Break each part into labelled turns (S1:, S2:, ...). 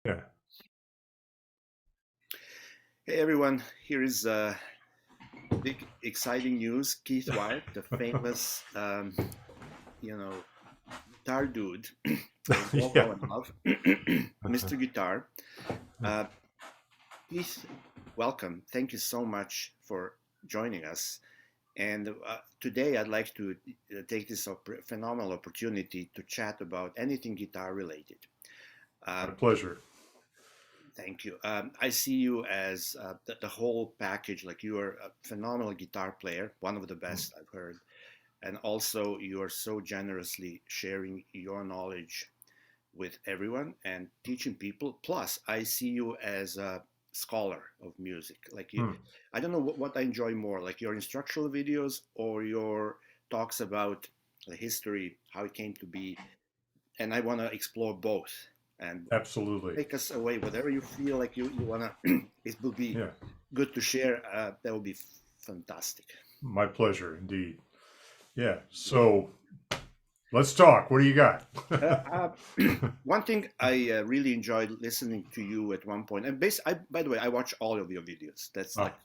S1: Yeah.
S2: Hey everyone, here is big exciting news. Keith Wyatt, the famous, guitar dude that we all
S1: Yeah.
S2: know and love, Mr. Guitar. Uh, Keith, welcome. Thank you so much for joining us. And today I'd like to take this phenomenal opportunity to chat about anything guitar related.
S1: My
S2: Um,
S1: pleasure.
S2: Thank you. I see you as the whole package. Like you are a phenomenal guitar player, one of the best I've heard, and also you are so generously sharing your knowledge with everyone and teaching people. Plus, I see you as a scholar of music. Like you,
S1: Hmm.
S2: I don't know what I enjoy more, like your instructional videos or your talks about the history, how it came to be, and I want to explore both. And
S1: Absolutely.
S2: take us away, whatever you feel like you wanna. It will be
S1: Yeah.
S2: good to share. That will be fantastic.
S1: My pleasure indeed. Yeah. So let's talk. What do you got?
S2: Uh, uh, One thing I really enjoyed listening to you at one point, and by the way, I watch all of your videos. That's like
S1: Ah.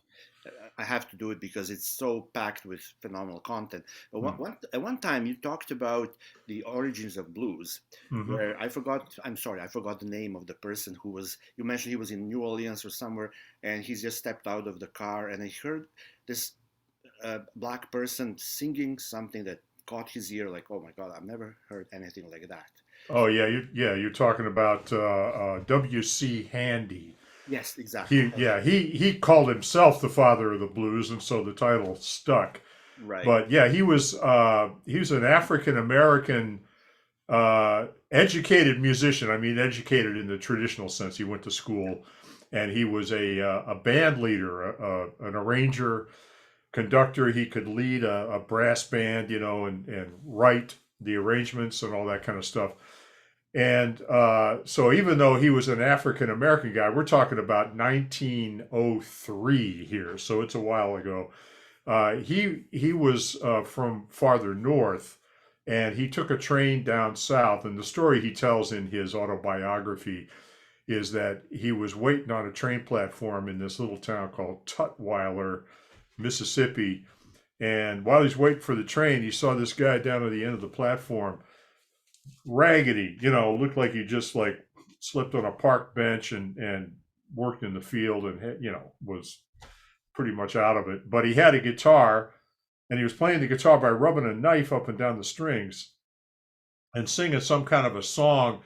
S2: I have to do it because it's so packed with phenomenal content. But
S1: Hmm.
S2: at one time you talked about the origins of blues,
S1: Hmm.
S2: where I forgot. I'm sorry, I forgot the name of the person who was. You mentioned he was in New Orleans or somewhere, and he's just stepped out of the car, and I heard this black person singing something that caught his ear. Like, oh my God, I've never heard anything like that.
S1: Oh yeah. You're talking about W.C. Handy.
S2: Yes, exactly.
S1: He
S2: That's
S1: yeah
S2: it.
S1: he called himself the father of the blues, and so the title stuck.
S2: Right.
S1: But yeah, he was an African American educated musician. I mean, educated in the traditional sense. He went to school, and he was a band leader, an arranger, conductor. He could lead a brass band, and write the arrangements and all that kind of stuff. And so, even though he was an African American guy, we're talking about 1903 here, so it's a while ago. He was from farther north, and he took a train down south. And the story he tells in his autobiography is that he was waiting on a train platform in this little town called Tutwiler, Mississippi. And while he's waiting for the train, he saw this guy down at the end of the platform, raggedy, looked like he just like slipped on a park bench and worked in the field and was pretty much out of it. But he had a guitar, and he was playing the guitar by rubbing a knife up and down the strings and singing some kind of a song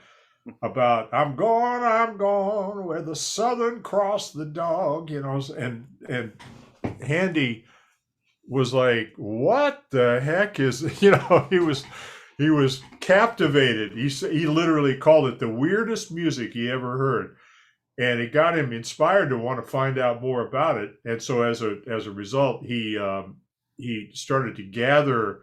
S1: about I'm gone where the Southern Cross the dog, and Handy was like, what the heck is, he was captivated. He literally called it the weirdest music he ever heard, and it got him inspired to want to find out more about it. And so as a result, he started to gather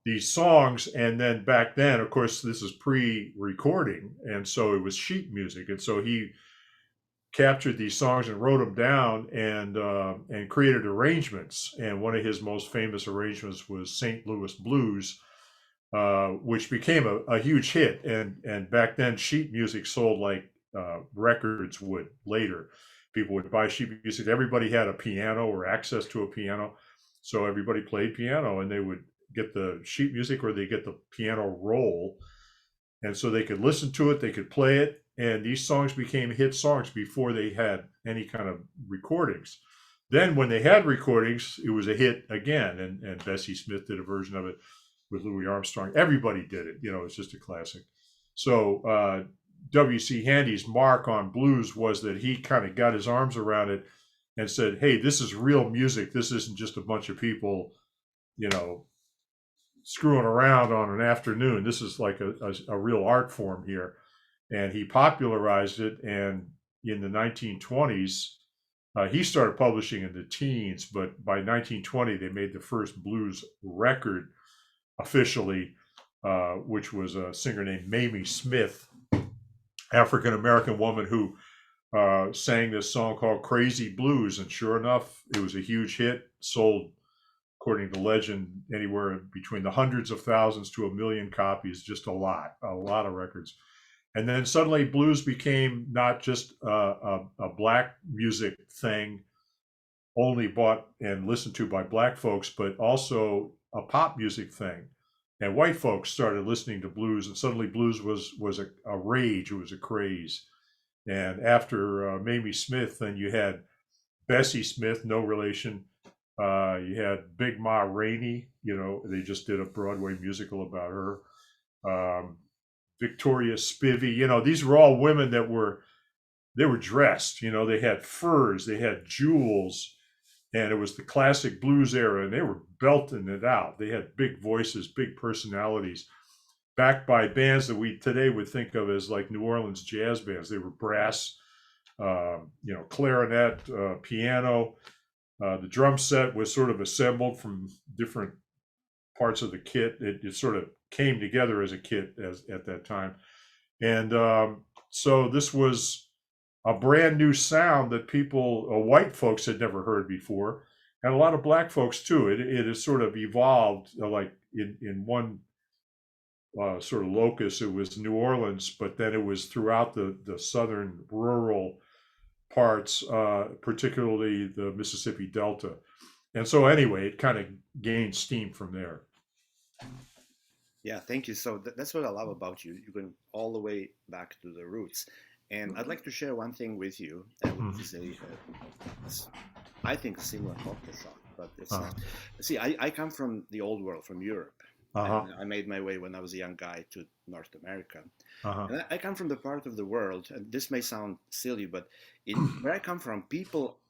S1: these songs. And then back then, of course, this is pre-recording, and so it was sheet music. And so he captured these songs and wrote them down and created arrangements. And one of his most famous arrangements was St. Louis Blues, which became a huge hit. And back then, sheet music sold like records would later. People would buy sheet music. Everybody had a piano or access to a piano, so everybody played piano, and they would get the sheet music or they get the piano roll, and so they could listen to it, they could play it, and these songs became hit songs before they had any kind of recordings. Then, when they had recordings, it was a hit again, and Bessie Smith did a version of it with Louis Armstrong. Everybody did it. It's just a classic. So W.C. Handy's mark on blues was that he kind of got his arms around it and said, "Hey, this is real music. This isn't just a bunch of people, you know, screwing around on an afternoon. This is like a real art form here." And he popularized it. And in the 1920s, he started publishing in the teens, but by 1920, they made the first blues record officially, which was a singer named Mamie Smith, African American woman who sang this song called Crazy Blues. And sure enough, it was a huge hit, sold, according to legend, anywhere between the hundreds of thousands to a million copies, just a lot of records. And then suddenly blues became not just a black music thing only bought and listened to by black folks, but also a pop music thing. And white folks started listening to blues, and suddenly blues was a rage. It was a craze. And after Mamie Smith, then you had Bessie Smith, no relation. You had Big Ma Rainey. They just did a Broadway musical about her. Um, Victoria Spivey. These were all women that they were dressed. They had furs, they had jewels, and it was the classic blues era, and they were belting it out. They had big voices, big personalities, backed by bands that we today would think of as like New Orleans jazz bands. They were brass, clarinet, piano. The drum set was sort of assembled from different parts of the kit. It sort of came together as a kit at that time. And so this was a brand new sound that white folks had never heard before, and a lot of black folks too. It has sort of evolved, like in one sort of locus, it was New Orleans, but then it was throughout the southern rural parts, particularly the Mississippi Delta. And so anyway, it kind of gained steam from there.
S2: Yeah, thank you. So that's what I love about you. You're going all the way back to the roots. And I'd like to share one thing with you, which is I think, a similar culture shock, but it's not. See, I come from the old world, from Europe. And I made my way when I was a young guy to North America. And I come from the part of the world, and this may sound silly, but where I come from, people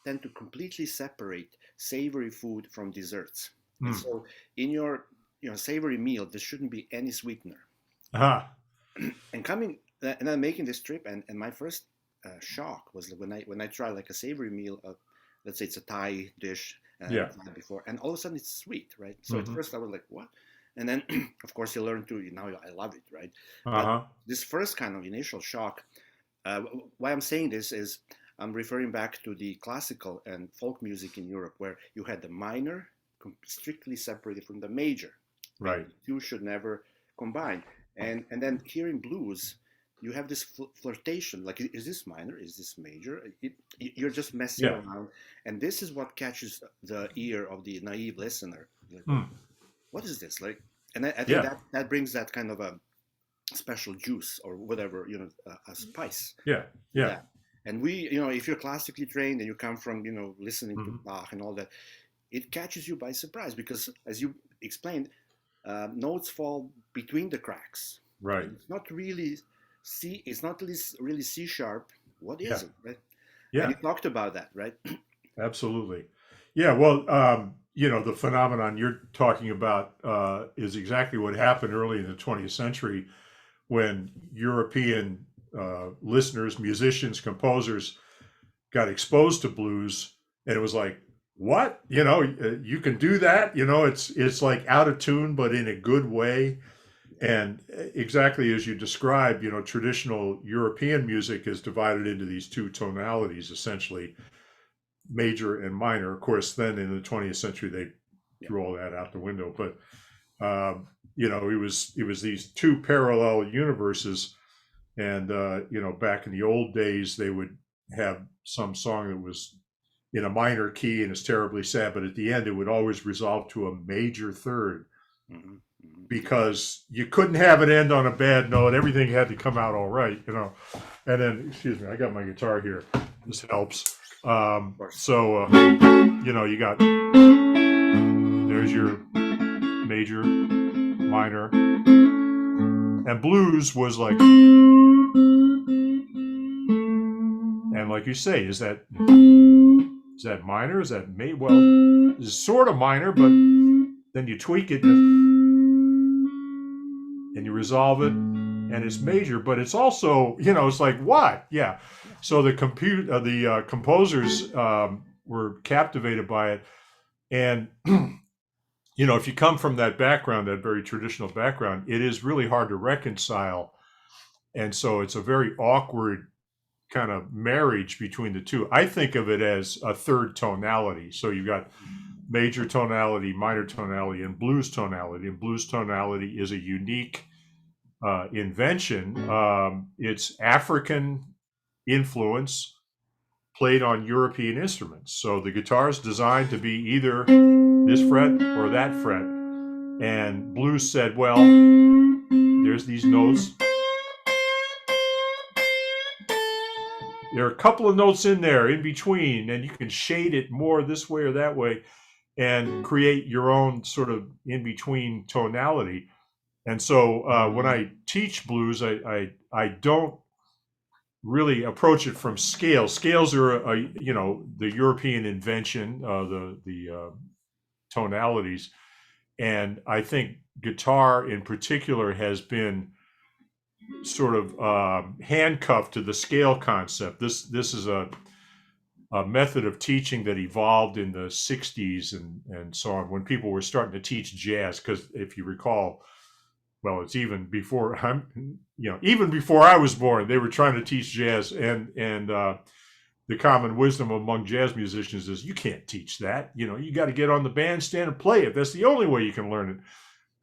S2: tend to completely separate savory food from desserts. And so in your savory meal, there shouldn't be any sweetener. And I'm making this trip, and my first shock was when I tried like a savory meal of, let's say it's a Thai dish before, and all of a sudden it's sweet, right? So at first I was like, what? And then of course you learn to, now I love it, right? But this first kind of initial shock, why I'm saying this is I'm referring back to the classical and folk music in Europe, where you had the minor strictly separated from the major.
S1: Right.
S2: The two should never combine. And then here in blues, you have this flirtation, like, is this minor? Is this major? You're just messing around. And this is what catches the ear of the naive listener. Like, what is this? Like, and I think that brings that kind of a special juice or whatever, a spice.
S1: Yeah.
S2: And we, if you're classically trained and you come from, listening to Bach and all that, it catches you by surprise because, as you explained, notes fall between the cracks.
S1: Right.
S2: And it's not really C. It's not really C sharp. What is it? Right.
S1: Yeah.
S2: And you talked about that, right?
S1: Absolutely. Yeah. Well, the phenomenon you're talking about is exactly what happened early in the 20th century when European listeners, musicians, composers got exposed to blues, and it was like, what? You can do that? It's like out of tune, but in a good way. And exactly as you described, traditional European music is divided into these two tonalities, essentially major and minor. Of course, then in the 20th century, they threw all that out the window. But, it was these two parallel universes. And, back in the old days, they would have some song that was in a minor key and it's terribly sad, but at the end, it would always resolve to a major third. Because you couldn't have it end on a bad note. Everything had to come out all right, And then, excuse me, I got my guitar here. This helps. You got, there's your major, minor, and blues was like, and like you say, is that minor? Is that well, it's sort of minor, but then you tweak it and you resolve it, and it's major, but it's also, it's like, what? Yeah. So the composers were captivated by it. And, if you come from that background, that very traditional background, it is really hard to reconcile. And so it's a very awkward kind of marriage between the two. I think of it as a third tonality. So you've got major tonality, minor tonality, and blues tonality. And blues tonality is a unique invention. It's African influence played on European instruments. So the guitar is designed to be either this fret or that fret. And blues said, well, there's these notes. There are a couple of notes in there in between, and you can shade it more this way or that way and create your own sort of in between tonality. And so when I teach blues, I don't really approach it from scales. Scales are the European invention, the tonalities, and I think guitar in particular has been sort of handcuffed to the scale concept. This is a method of teaching that evolved in the 60s and so on, when people were starting to teach jazz. Because if you recall, well, it's even before even before I was born, they were trying to teach jazz, and the common wisdom among jazz musicians is you can't teach that. You got to get on the bandstand and play it. That's the only way you can learn it.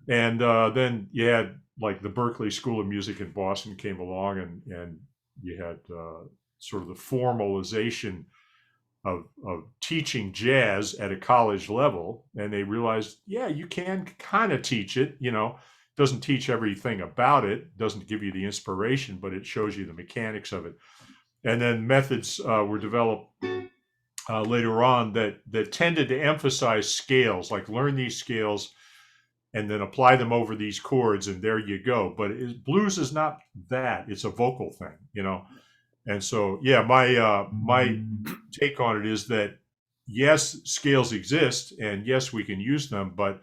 S1: And then you had like the Berklee School of Music in Boston came along, and you had sort of the formalization of teaching jazz at a college level, and they realized, yeah, you can kind of teach it. Doesn't teach everything about it, doesn't give you the inspiration, but it shows you the mechanics of it. And then methods were developed later on that tended to emphasize scales, like learn these scales and then apply them over these chords, and there you go. But blues is not that; it's a vocal thing, And so, yeah, my take on it is that yes, scales exist, and yes, we can use them, but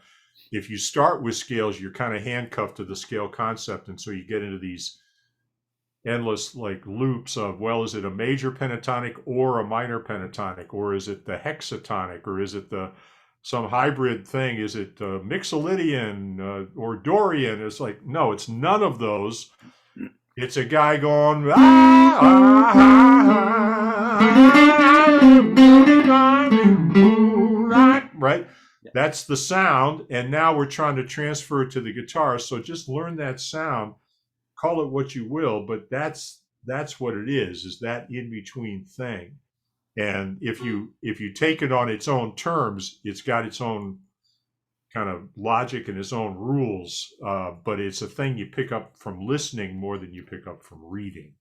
S1: if you start with scales, you're kind of handcuffed to the scale concept, and so you get into these endless like loops of, well, is it a major pentatonic or a minor pentatonic, or is it the hexatonic, or is it some hybrid thing? Is it Mixolydian or Dorian? It's like, no, it's none of those. It's a guy going, right? That's the sound, and now we're trying to transfer it to the guitar. So just learn that sound, call it what you will, but that's what it is that in between thing. And if you take it on its own terms, it's got its own kind of logic and its own rules, but it's a thing you pick up from listening more than you pick up from reading.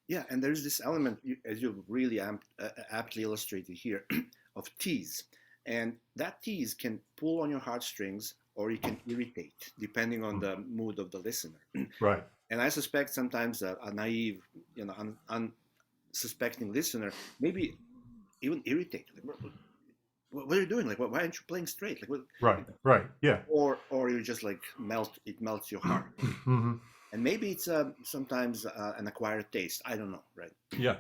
S2: Yeah, and there's this element, as you really aptly illustrated here, of tease. And that tease can pull on your heartstrings, or it can irritate, depending on the mood of the listener.
S1: Right.
S2: And I suspect sometimes a naive, unsuspecting listener maybe even irritate. Like, what are you doing? Like, why aren't you playing straight? Like,
S1: right, yeah.
S2: Or you just like it melts your heart. Mm-hmm. And maybe it's sometimes an acquired taste. I don't know, right?
S1: Yeah.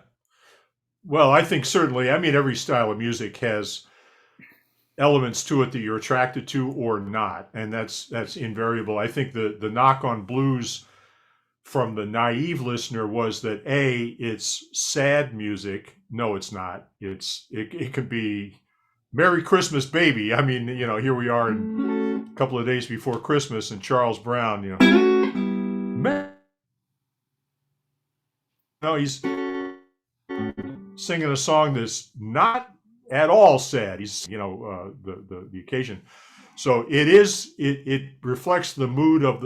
S1: Well, I think certainly. I mean, every style of music has elements to it that you're attracted to or not, and that's invariable. I think the knock on blues from the naive listener was that it's sad music. No, it's not. It could be Merry Christmas, Baby. I mean, here we are a couple of days before Christmas, and Charles Brown, he's singing a song that's not at all sad. He's, the occasion. So it reflects the mood of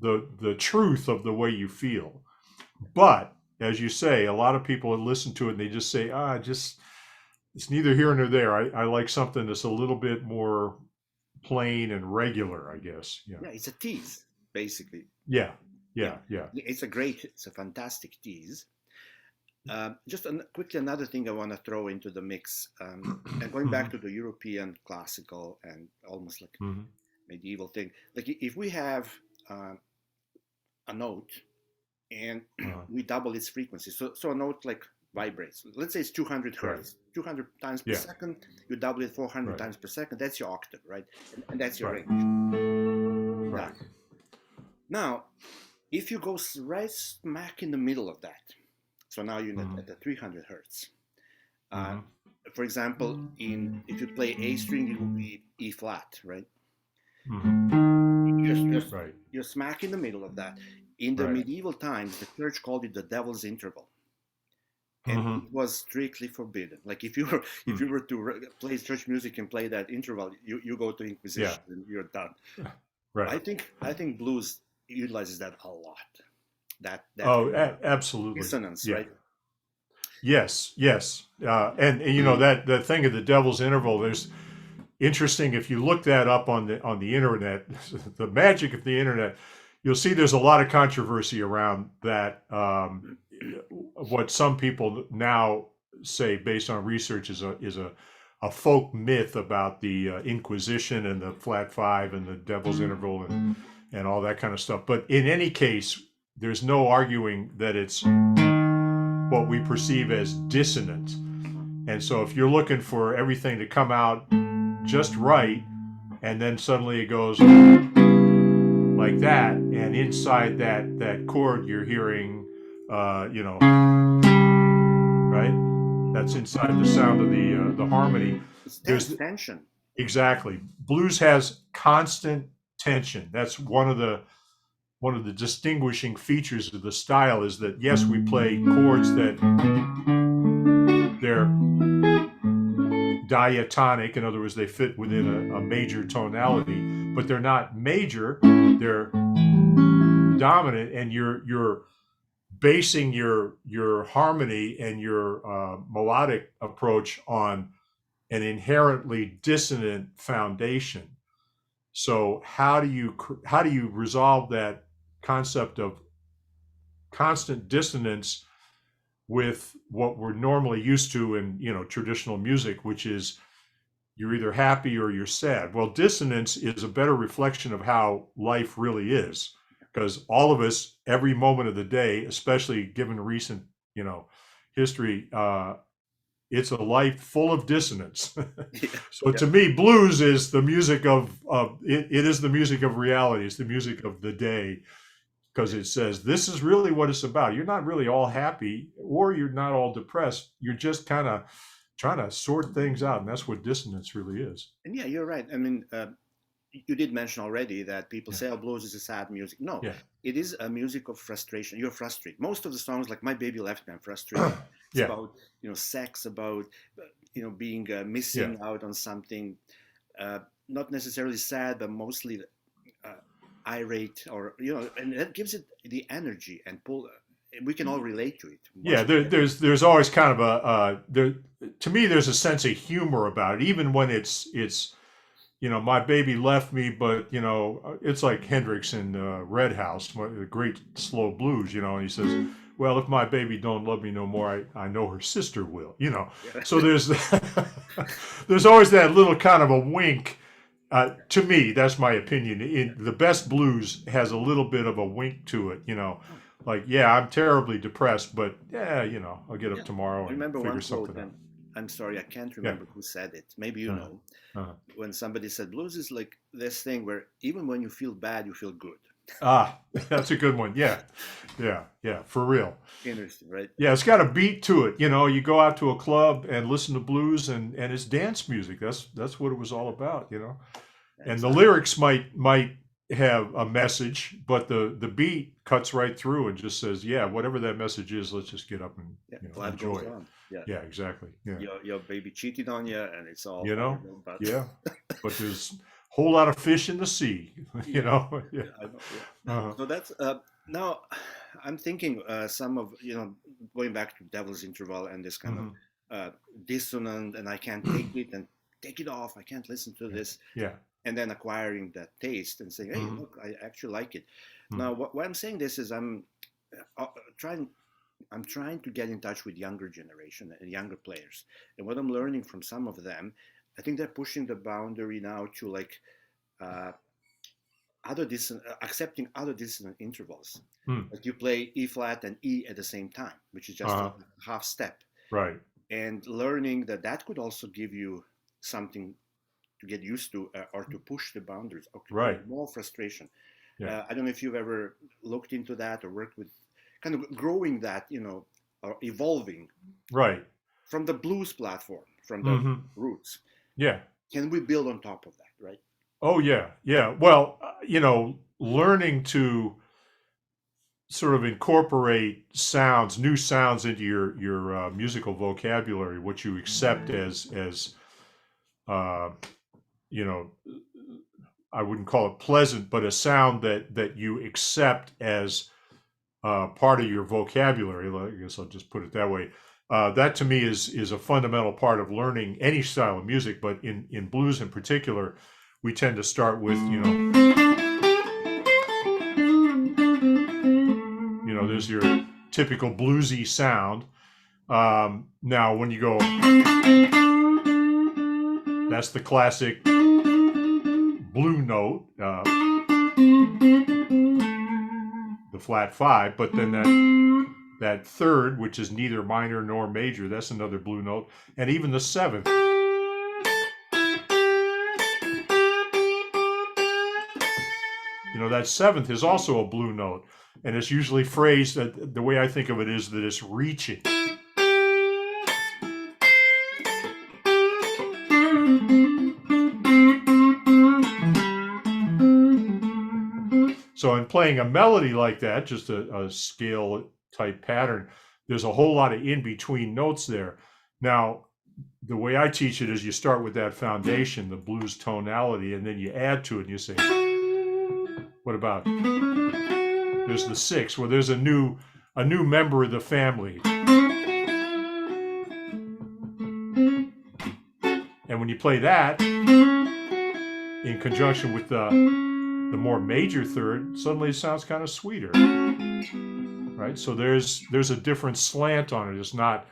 S1: the truth of the way you feel. But as you say, a lot of people listen to it and they just say, it's neither here nor there. I like something that's a little bit more plain and regular, I guess.
S2: Yeah, it's a tease, basically.
S1: Yeah.
S2: It's a fantastic tease. Just quickly, another thing I want to throw into the mix, and going back to the European classical and almost like medieval thing. Like if we have a note and we double its frequency, so a note like vibrates. Let's say it's 200 hertz, 200 times per second. You double it 400 times per second. That's your octave, right? And that's your range.
S1: Right.
S2: Now, if you go right smack in the middle of that, so now you're at the 300 hertz. For example, if you play A string, it would be E flat, right? You're smack in the middle of that. In the
S1: Right.
S2: medieval times, the church called it the devil's interval, and
S1: Hmm.
S2: it was strictly forbidden. Like if you were to play church music and play that interval, you go to
S1: Yeah.
S2: Inquisition and you're done.
S1: Right.
S2: I think blues utilizes that a lot. That
S1: Oh,
S2: kind of
S1: absolutely.
S2: dissonance,
S1: Yeah.
S2: right?
S1: Yes. Yes. And you know that the thing of the devil's interval. There's interesting if you look that up on the internet, the magic of the internet. You'll see there's a lot of controversy around that. What some people now say, based on research, is a folk myth about the Inquisition and the flat five and the devil's interval and all that kind of stuff. But in any case, there's no arguing that it's what we perceive as dissonant. And so if you're looking for everything to come out just right, and then suddenly it goes like that, and inside that chord you're hearing, right? That's inside the sound of the harmony.
S2: It's
S1: There's
S2: tension.
S1: exactly blues has constant tension. That's one of the distinguishing features of the style is that yes, we play chords that they're diatonic, in other words, they fit within a major tonality, but they're not major, they're dominant, and you're basing your harmony and your melodic approach on an inherently dissonant foundation. So how do you resolve that concept of constant dissonance with what we're normally used to in traditional music, which is you're either happy or you're sad. Well, dissonance is a better reflection of how life really is, because all of us, every moment of the day, especially given recent, history, it's a life full of dissonance.
S2: Yeah,
S1: So
S2: yeah,
S1: to me, blues is the music of it. It is the music of reality. It's the music of the day because it says this is really what it's about. You're not really all happy or you're not all depressed. You're just kind of trying to sort things out, and that's what dissonance really is.
S2: and yeah, you're right. I mean, you did mention already that people
S1: Yeah,
S2: say, "Oh, blues is a sad music." No,
S1: yeah,
S2: it is a music of frustration. You're frustrated. Most of the songs, like "My Baby Left Me," I'm frustrated. It's
S1: yeah,
S2: about sex, about being
S1: yeah,
S2: missing out on something. Uh, Not necessarily sad, but mostly uh, irate, or and that gives it the energy and pull. We can all relate to it
S1: yeah.
S2: once we get it.
S1: There's always kind of there. To me, there's a sense of humor about it, even when it's my baby left me, but it's like Hendrix in Red House, the great slow blues, and he says, "Well, if my baby don't love me no more, I know her sister will."
S2: Yeah.
S1: So there's there's always that little kind of a wink. To me, that's my opinion. The best blues has a little bit of a wink to it.
S2: Oh,
S1: Like, yeah, I'm terribly depressed, but yeah, I'll get up
S2: yeah.
S1: tomorrow
S2: I
S1: and
S2: remember one
S1: figure
S2: quote,
S1: something out.
S2: and I'm sorry, I can't
S1: Yeah.
S2: remember who said it. Maybe you
S1: Uh,
S2: know.
S1: uh.
S2: When somebody said blues is like this thing where even when you feel bad, you feel good.
S1: Ah, that's a good one. Yeah. Yeah. Yeah. For real.
S2: Interesting, right?
S1: Yeah, it's got a beat to it. You go out to a club and listen to blues and it's dance music. That's what it was all about. And the
S2: Exactly.
S1: lyrics might have a message, but the beat cuts right through and just says, yeah, whatever that message is, let's just get up and
S2: Yeah, life
S1: enjoy
S2: goes
S1: it.
S2: on. Yeah,
S1: Yeah, exactly. Yeah.
S2: your baby cheated on you, and it's all
S1: You know?
S2: horrible. But
S1: Yeah. But there's a whole lot of fish in the sea, you
S2: yeah,
S1: know? Yeah.
S2: yeah, I know. Yeah.
S1: Uh-huh.
S2: So that's now. I'm thinking some of going back to Devil's Interval and this kind of
S1: Hmm.
S2: dissonant, and I can't take it and take it off. I can't listen to
S1: Yeah.
S2: this,
S1: Yeah.
S2: and then acquiring that taste and saying, "Hey,
S1: Hmm.
S2: look, I actually like it."
S1: Hmm.
S2: Now, why I'm saying this is uh, trying. I'm trying to get in touch with younger generation and younger players, and what I'm learning from some of them, I think they're pushing the boundary now to like uh, accepting other dissonant intervals.
S1: Hmm.
S2: Like you play E flat and E at the same time, which is just a
S1: Uh-huh.
S2: half step,
S1: Right.
S2: and learning that that could also give you something to get used to, or to push the boundaries, or to create
S1: Right.
S2: more frustration.
S1: Yeah.
S2: I don't know if you've ever looked into that or worked with kind of growing that, or evolving
S1: Right.
S2: from the blues platform, from the
S1: Hmm.
S2: roots.
S1: Yeah.
S2: Can we build on top of that, right?
S1: Oh yeah, yeah. Well, learning to sort of incorporate sounds, new sounds into your musical vocabulary, what you accept as uh, you know, I wouldn't call it pleasant, but a sound that you accept as part of your vocabulary. I guess I'll just put it that way. That to me is a fundamental part of learning any style of music, but in blues in particular, we tend to start with there's your typical bluesy sound. Now, when you go, that's the classic blue note, the flat five, but then that third, which is neither minor nor major, that's another blue note, and even the seventh. That seventh is also a blue note, and it's usually phrased that the way I think of it is that it's reaching. So in playing a melody like that, just a scale type pattern, there's a whole lot of in-between notes there. Now, the way I teach it is you start with that foundation, the blues tonality, and then you add to it and you say, what about, there's the six, well, there's a new member of the family. And when you play that in conjunction with the more major third, suddenly it sounds kind of sweeter, right? So there's a different slant on it. It's not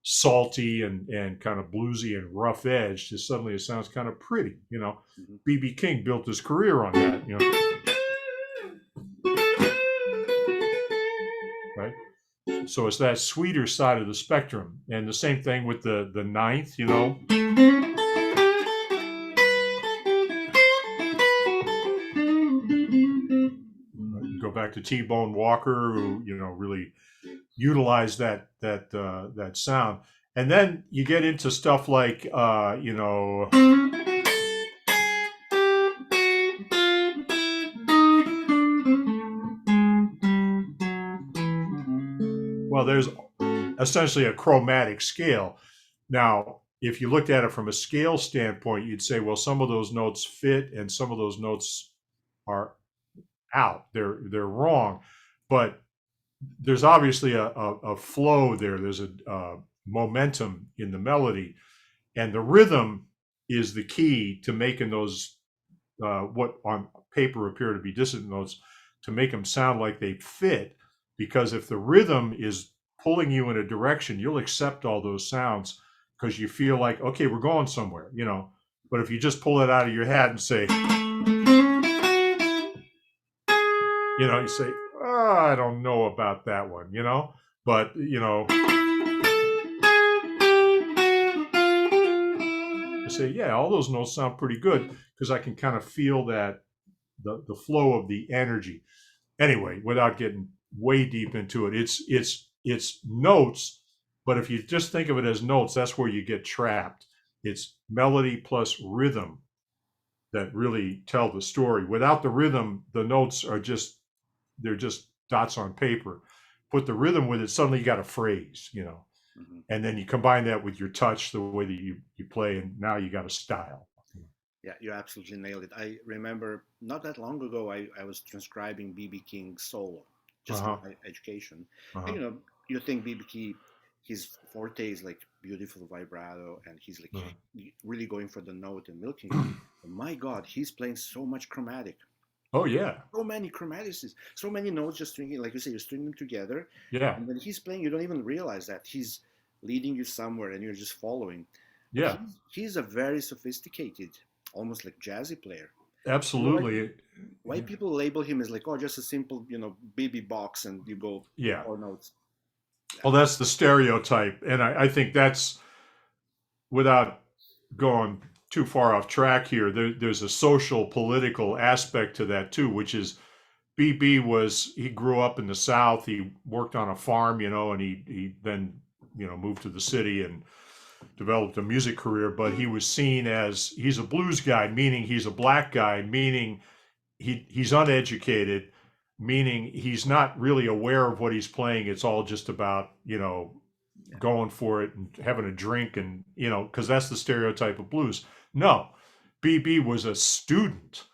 S1: salty and kind of bluesy and rough edged. Just suddenly it sounds kind of pretty, Mm-hmm. B.B. King built his career on that, right? So it's that sweeter side of the spectrum. And the same thing with the ninth, Go back to T-Bone Walker, who really utilized that sound, and then you get into stuff like well, there's essentially a chromatic scale. Now, if you looked at it from a scale standpoint, you'd say, well, some of those notes fit and some of those notes are out. They're wrong, but there's obviously a flow there. There's a momentum in the melody, and the rhythm is the key to making those what on paper appear to be dissonant notes, to make them sound like they fit. Because if the rhythm is pulling you in a direction, you'll accept all those sounds because you feel like, okay, we're going somewhere, But if you just pull it out of your hat and say, you say, oh, I don't know about that one, but you say, yeah, all those notes sound pretty good because I can kind of feel that the flow of the energy. Anyway, without getting way deep into it, it's notes, but if you just think of it as notes, that's where you get trapped. It's melody plus rhythm that really tell the story. Without the rhythm, the notes are they're just dots on paper. Put the rhythm with it, suddenly you got a phrase, Mm-hmm. And then you combine that with your touch, the way that you play, and now you got a style.
S2: Yeah, you absolutely nailed it. I remember not that long ago, I was transcribing B.B. King's solo, just for my education. And, you think B.B. King, his forte is like beautiful vibrato, and he's like really going for the note and milking. My God, he's playing so much chromatic.
S1: Oh yeah,
S2: so many chromaticists, so many notes just stringing, like you say, you're stringing them together.
S1: Yeah,
S2: and when he's playing, you don't even realize that he's leading you somewhere, and you're just following. But
S1: yeah.
S2: he's a very sophisticated, almost like jazzy player.
S1: Absolutely.
S2: Why people label him as like, oh, just a simple, BB box, and you go 4 notes.
S1: Well, that's the stereotype, and I think that's, without going too far off track here, there's a social political aspect to that too, which is BB he grew up in the South. He worked on a farm, and he then moved to the city and developed a music career. But he was seen as, he's a blues guy, meaning he's a black guy, meaning he's uneducated, meaning he's not really aware of what he's playing. It's all just about,
S2: Yeah.
S1: going for it and having a drink and, because that's the stereotype of blues. No, BB was a student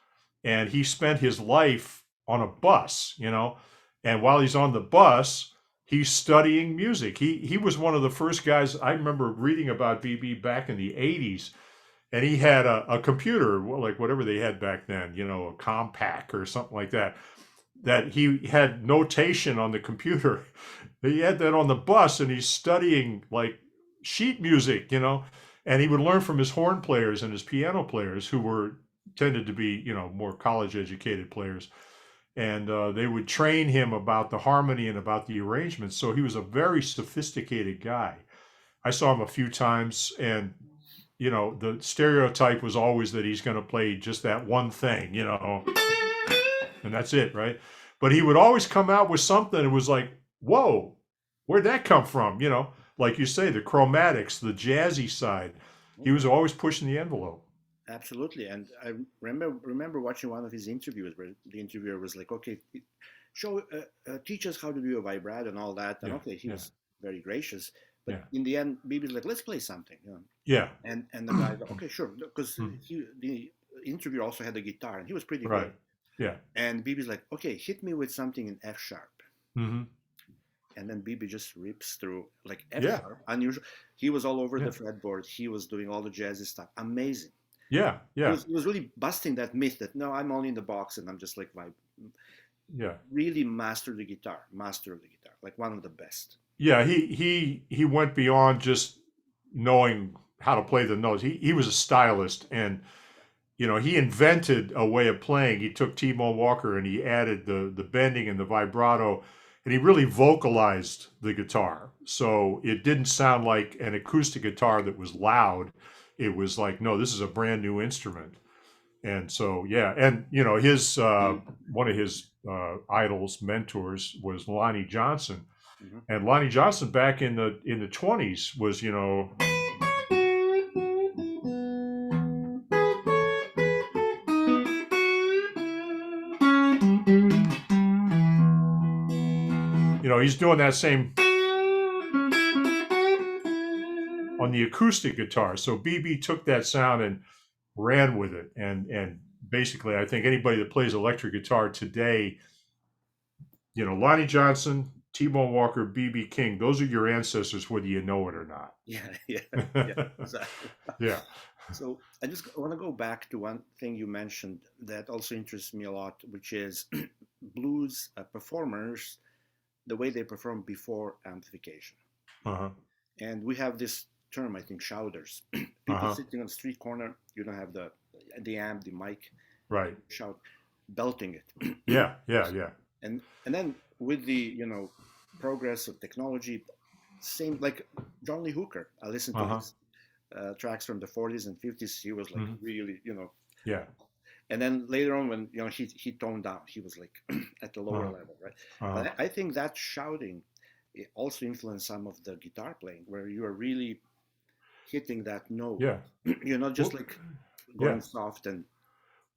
S1: and he spent his life on a bus, and while he's on the bus, he's studying music. He was one of the first guys. I remember reading about BB back in the 80s, and he had a computer, like whatever they had back then, a Compaq or something like that, that he had notation on the computer. He had that on the bus, and he's studying like sheet music, and he would learn from his horn players and his piano players who were tended to be, more college educated players. And they would train him about the harmony and about the arrangements. So he was a very sophisticated guy. I saw him a few times, and the stereotype was always that he's going to play just that one thing, and that's it, right? But he would always come out with something that was like, whoa, where'd that come from? Like you say, the chromatics, the jazzy side. He was always pushing the envelope.
S2: Absolutely. And I remember watching one of his interviews where the interviewer was like, okay, teach us how to do a vibrato and all that. And okay, he was very gracious. But in the end, BB's like, let's play something.
S1: Yeah.
S2: And the guy, okay, sure. Because the interviewer also had a guitar and he was pretty good.
S1: Yeah.
S2: And BB's like, okay, hit me with something in F sharp.
S1: Mm-hmm.
S2: And then BB just rips through like F sharp, unusual. He was all over the fretboard. He was doing all the jazzy stuff. Amazing.
S1: Yeah.
S2: He was really busting that myth that no, I'm only in the box and I'm just like vibe.
S1: Yeah.
S2: Really master of the guitar, like one of the best.
S1: Yeah, he went beyond just knowing how to play the notes. He was a stylist, and he invented a way of playing. He took T-Bone Walker and he added the bending and the vibrato, and he really vocalized the guitar. So it didn't sound like an acoustic guitar that was loud. It was like, no, this is a brand new instrument. And so, and his one of his idols, mentors, was Lonnie Johnson. Mm-hmm. And Lonnie Johnson back in the 20s was, he's doing that same on the acoustic guitar. So BB took that sound and ran with it. And basically, I think anybody that plays electric guitar today, Lonnie Johnson, T-Bone Walker, BB King, those are your ancestors, whether you know it or not.
S2: Yeah, exactly.
S1: Yeah.
S2: So I just want to go back to one thing you mentioned that also interests me a lot, which is blues performers, the way they perform before amplification.
S1: Uh-huh.
S2: And we have this term, I think, shouters. People sitting on the street corner, you don't have the amp, the mic,
S1: right?
S2: Shout, belting it.
S1: Yeah.
S2: And then with the progress of technology, same like John Lee Hooker. I listened to his tracks from the 40s and 50s. He was like really
S1: yeah.
S2: And then later on, when he toned down, he was like at the lower level, right? But I think that shouting it also influenced some of the guitar playing, where you are really hitting that note.
S1: Yeah.
S2: You're not just like going soft and.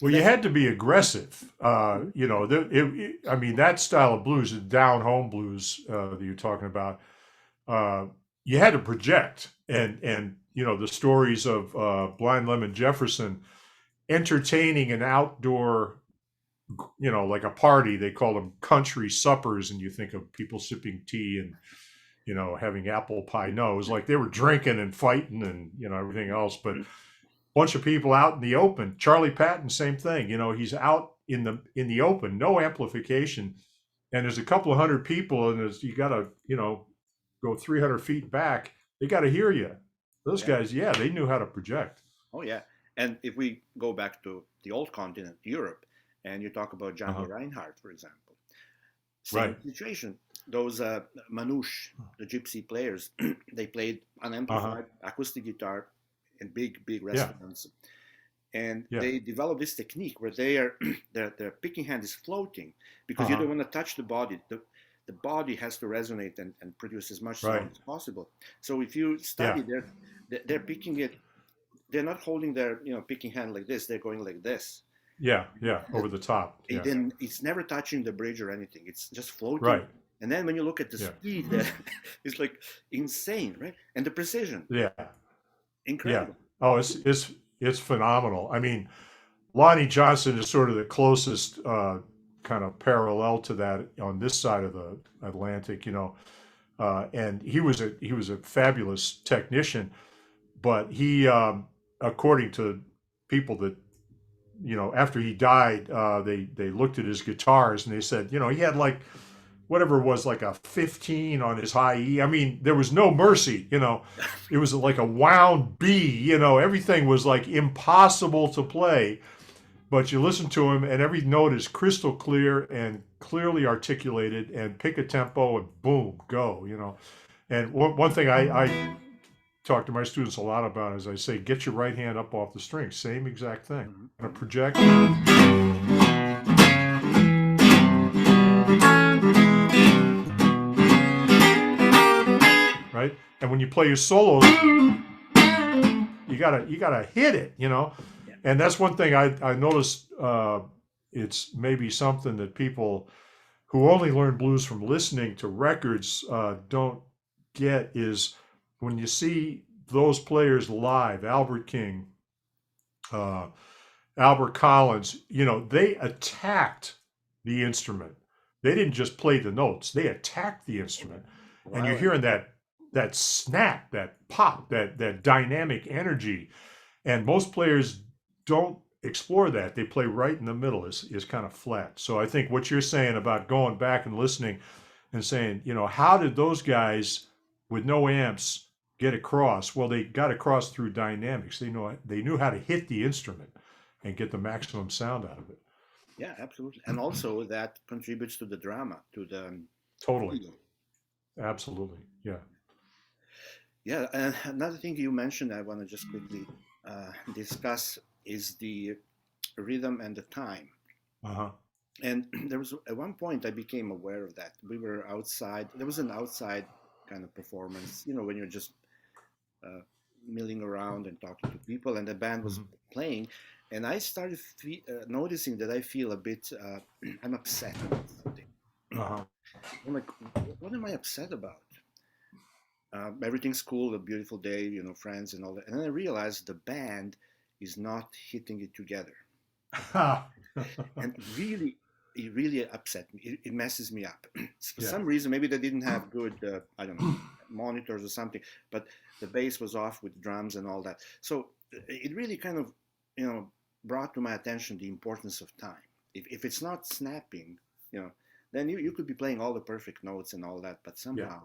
S1: Well, you had to be aggressive. I mean, that style of blues, the down home blues that you're talking about, you had to project. And the stories of Blind Lemon Jefferson entertaining an outdoor, like a party. They call them country suppers, and you think of people sipping tea and having apple pie. No, it was like they were drinking and fighting and everything else. But bunch of people out in the open. Charlie Patton, same thing. He's out in the open, no amplification, and there's a couple of hundred people, and you got to go 300 feet back. They got to hear you. Those guys, they knew how to project.
S2: Oh yeah, and if we go back to the old continent, Europe, and you talk about Django Reinhardt, for example, same situation. Those manouche, the gypsy players, they played unamplified acoustic guitar in big restaurants, and they develop this technique where their picking hand is floating because you don't want to touch the body. The body has to resonate and produce as much sound as possible. So if you study, they're picking it. They're not holding their picking hand like this. They're going like this,
S1: Yeah, over the top.
S2: It
S1: Yeah,
S2: didn't, it's never touching the bridge or anything. It's just floating.
S1: right.
S2: And then when you look at the
S1: Yeah,
S2: speed, that it's like insane, right? And the precision,
S1: yeah, yeah.
S2: incredible.
S1: Oh, it's phenomenal. I mean, Lonnie Johnson is sort of the closest kind of parallel to that on this side of the Atlantic, and he was a fabulous technician, but he, according to people that after he died, they looked at his guitars and they said, he had like whatever it was, like a 15 on his high E. I mean, there was no mercy. It was like a wound B. Everything was like impossible to play. But you listen to him, and every note is crystal clear and clearly articulated, and pick a tempo, and boom, go. And one thing I talk to my students a lot about is I say, get your right hand up off the string. Same exact thing. And a project. Right? And when you play your solos, you gotta hit it,
S2: Yeah.
S1: And that's one thing I noticed. It's maybe something that people who only learn blues from listening to records don't get is when you see those players live, Albert King, uh, Albert Collins, they attacked the instrument. They didn't just play the notes; they attacked the instrument, and you're
S2: Wow.
S1: hearing that snap, that pop, that dynamic energy. And most players don't explore that. They play right in the middle is kind of flat. So I think what you're saying about going back and listening and saying, how did those guys with no amps get across? Well, they got across through dynamics. They knew how to hit the instrument and get the maximum sound out of it.
S2: Yeah, absolutely. And also that contributes to the drama, to the
S1: Totally.
S2: feel.
S1: Absolutely. Yeah.
S2: Yeah, and another thing you mentioned I want to just quickly discuss is the rhythm and the time.
S1: Uh-huh.
S2: And there was at one point I became aware of that. We were outside. There was an outside kind of performance, when you're just uh, milling around and talking to people, and the band was
S1: Mhm.
S2: playing, and I started noticing that I feel a bit. I'm upset about something.
S1: Uh-huh.
S2: I'm like, what am I upset about? Everything's cool, a beautiful day, friends and all that. And then I realized the band is not hitting it together. And really, it really upset me. It messes me up. For
S1: Yeah.
S2: some reason, maybe they didn't have good, I don't know, monitors or something, but the bass was off with drums and all that. So it really kind of, brought to my attention the importance of time. If it's not snapping, then you could be playing all the perfect notes and all that, but
S1: Yeah.
S2: somehow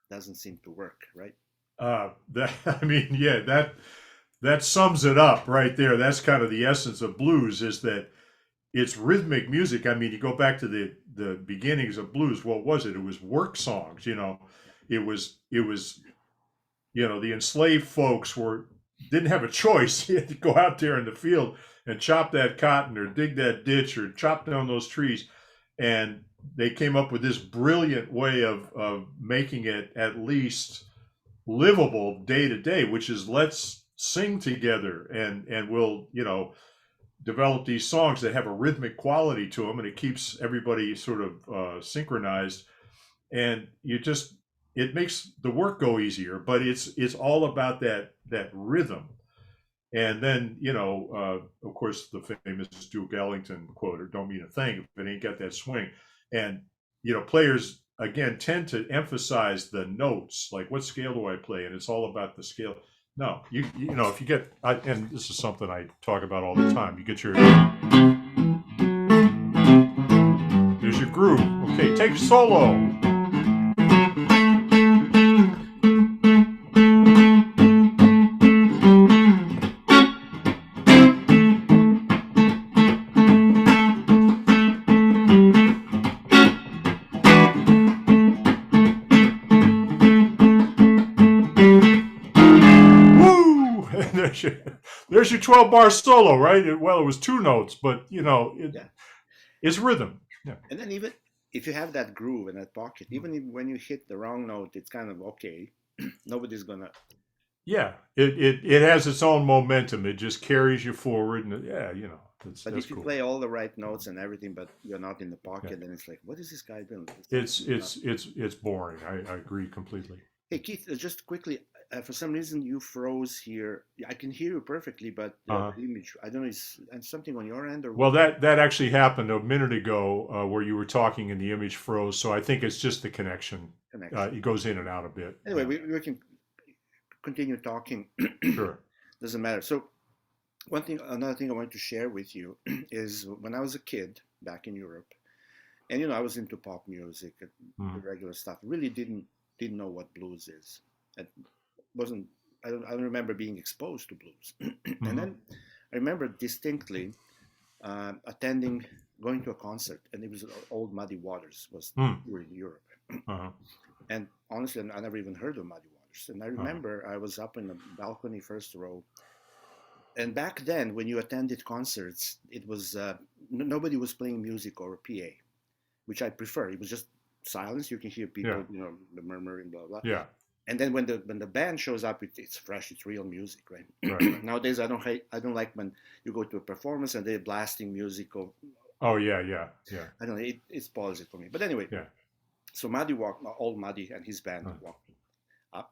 S2: doesn't seem to work, right?
S1: That I mean, yeah, that sums it up right there. That's kind of the essence of blues is that it's rhythmic music. I mean, you go back to the beginnings of blues. What was it? It was work songs. It was the enslaved folks didn't have a choice. You had to go out there in the field and chop that cotton or dig that ditch or chop down those trees, and they came up with this brilliant way of making it at least livable day to day, which is let's sing together and we'll develop these songs that have a rhythmic quality to them, and it keeps everybody sort of synchronized, and it makes the work go easier. But it's all about that rhythm. And then of course, the famous Duke Ellington quote, "Or don't mean a thing if it ain't got that swing." And players again tend to emphasize the notes, like what scale do I play, and it's all about the scale. No, if you get, and this is something I talk about all the time. You get there's your groove. Okay, take solo. There's your 12 bar solo, right? Well, it was two notes, but
S2: Yeah.
S1: it's rhythm. Yeah.
S2: And then even if you have that groove in that pocket, even if, when you hit the wrong note, it's kind of okay. Nobody's gonna.
S1: Yeah, it has its own momentum. It just carries you forward, and yeah,
S2: But
S1: That's
S2: if you
S1: cool.
S2: play all the right notes and everything, but you're not in the pocket, then it's like, what is this guy doing?
S1: It's boring. I agree completely.
S2: Hey Keith, just quickly, for some reason you froze here. I can hear you perfectly, but
S1: Uh-huh.
S2: the image, I don't know, is and something on your end or
S1: Well,
S2: what?
S1: that actually happened a minute ago, where you were talking and the image froze. So I think it's just the connection.
S2: Connection.
S1: It goes in and out a bit.
S2: Anyway,
S1: Yeah,
S2: we can continue talking.
S1: sure.
S2: Doesn't matter. So another thing I wanted to share with you is when I was a kid back in Europe, and I was into pop music, the
S1: Mm,
S2: regular stuff. Really didn't know what blues is. It wasn't. I don't remember being exposed to blues. And
S1: hmm
S2: then I remember distinctly attending, going to a concert, and it was Old Muddy Waters was
S1: mm,
S2: here in Europe.
S1: uh-huh,
S2: And honestly, I never even heard of Muddy Waters. And I
S1: uh-huh.
S2: remember I was up in the balcony, first row. And back then, when you attended concerts, it was nobody was playing music or a PA, which I prefer. It was just silence. You can hear
S1: Yeah,
S2: people, the murmuring, blah blah.
S1: yeah,
S2: And then when the band shows up, it's fresh, it's real music, right?
S1: right.
S2: Nowadays, I don't like when you go to a performance and they're blasting music. Or
S1: Oh yeah, yeah, yeah,
S2: I don't know, it spoils it for me. But anyway,
S1: yeah.
S2: so Old Muddy and his band
S1: Uh,
S2: walk up.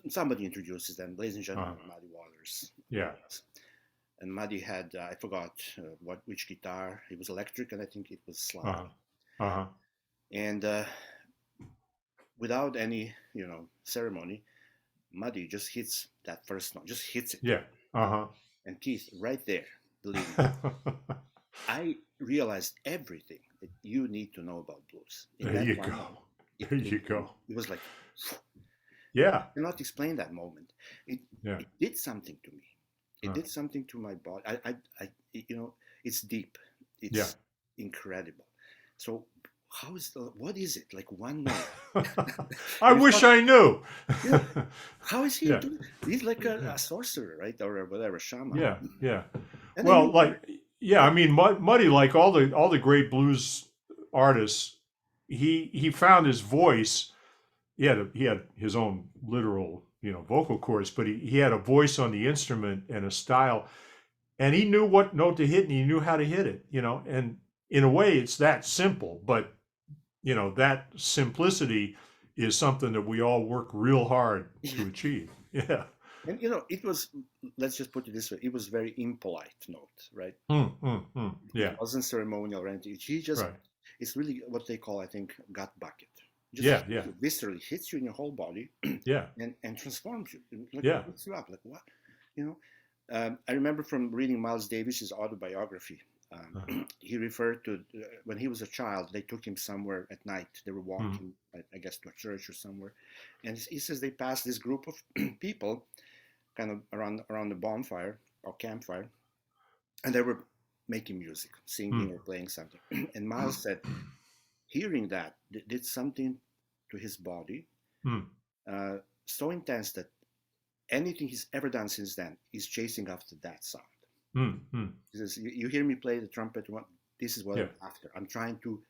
S2: Somebody introduces them, ladies and
S1: uh,
S2: gentlemen, Muddy Waters.
S1: yeah.
S2: And Muddy had, I forgot which guitar. It was electric, and I think it was slide.
S1: Uh-huh, uh-huh.
S2: And without any, ceremony, Muddy just hits that first note, just hits it.
S1: Yeah. Uh-huh.
S2: And Keith, right there, believe me, I realized everything that you need to know about blues in
S1: There
S2: that
S1: you
S2: one
S1: go.
S2: moment. It,
S1: There
S2: it,
S1: you go.
S2: it was like,
S1: Yeah,
S2: I cannot explain that moment. It,
S1: yeah,
S2: it did something to me. It
S1: uh,
S2: did something to my body. It's deep.
S1: yeah.
S2: It's incredible. So what is it? Like one note.
S1: I
S2: You
S1: wish
S2: thought,
S1: I knew.
S2: yeah, how is he
S1: Yeah,
S2: doing? He's like
S1: yeah,
S2: a sorcerer, right? Or whatever, shaman.
S1: yeah, yeah.
S2: And then
S1: Well, like, yeah, I
S2: yeah,
S1: mean, Muddy, like all the great blues artists, he found his voice. He had his own literal, vocal cords, but he had a voice on the instrument and a style, and he knew what note to hit and he knew how to hit it, and in a way it's that simple, but that simplicity is something that we all work real hard to achieve. Yeah.
S2: and it was. Let's just put it this way: it was very impolite note, right? It
S1: Yeah.
S2: wasn't ceremonial or anything. He just,
S1: Right.
S2: it's really what they call, I think, gut bucket. Just
S1: Yeah.
S2: hits
S1: Yeah.
S2: you, viscerally hits you in your whole body,
S1: Yeah.
S2: and transforms you. Like
S1: Yeah.
S2: lifts you up. Like what? You know. I remember from reading Miles Davis's autobiography.
S1: Uh,
S2: He referred to when he was a child. They took him somewhere at night. They were
S1: mm,
S2: walking, I guess, to a church or somewhere, and he says they passed this group of people, kind of around the bonfire or campfire, and they were making music,
S1: mm,
S2: singing or playing something. And Miles said, hearing that did something to his body,
S1: mm,
S2: uh, so intense that anything he's ever done since then is chasing after that sound.
S1: mm.
S2: He says, you hear me play the trumpet, this is what
S1: Yeah.
S2: I'm after. I'm trying to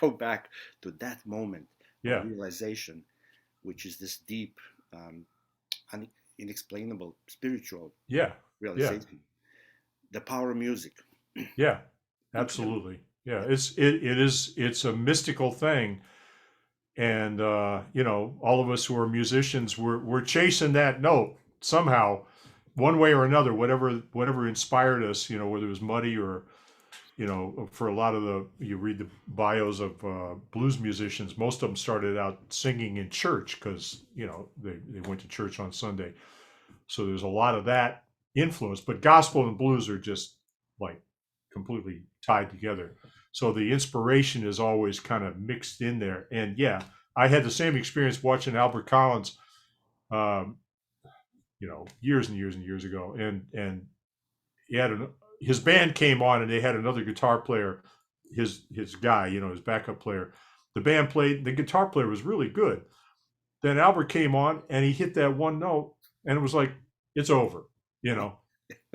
S2: go back to that moment of
S1: Yeah.
S2: realization, which is this deep, um, unexplainable spiritual
S1: Yeah. Yeah.
S2: realization. The power of music.
S1: Yeah.
S2: Incredible.
S1: Absolutely. Yeah.
S2: Yeah.
S1: It's a mystical thing. And all of us who are musicians, we're chasing that note somehow, one way or another, whatever inspired us, whether it was Muddy or, for a lot of you read the bios of blues musicians, most of them started out singing in church because, they went to church on Sunday. So there's a lot of that influence, but gospel and blues are just like completely tied together. So the inspiration is always kind of mixed in there. And yeah, I had the same experience watching Albert Collins, um, years and years and years ago. And he had his band came on and they had another guitar player, his guy, his backup player. The band played, the guitar player was really good. Then Albert came on and he hit that one note and it was like, it's over,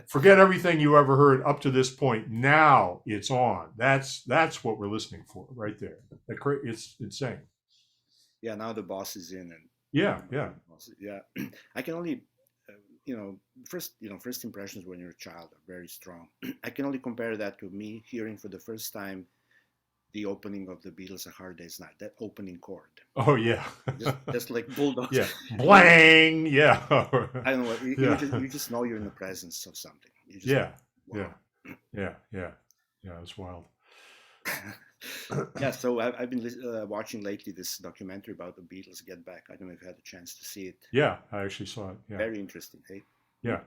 S1: forget everything you ever heard up to this point. Now it's on. That's what we're listening for right there. It's insane.
S2: Yeah, now the boss is in, and
S1: Yeah, yeah,
S2: yeah, I can only you know, first impressions when you're a child are very strong. I can only compare that to me hearing for the first time the opening of the Beatles' A Hard Day's Night, that opening chord.
S1: Oh yeah.
S2: Just like bulldogs.
S1: Yeah. Blang. Yeah.
S2: I don't know what
S1: Yeah.
S2: you just know you're in the presence of something. You just
S1: Yeah. Yeah.
S2: wow.
S1: Yeah. Yeah. Yeah. It's wild.
S2: Yeah, so I've been watching lately this documentary about the Beatles Get Back. I don't know if you had a chance to see it.
S1: Yeah, I actually saw it. Yeah.
S2: Very interesting, hey?
S1: Yeah.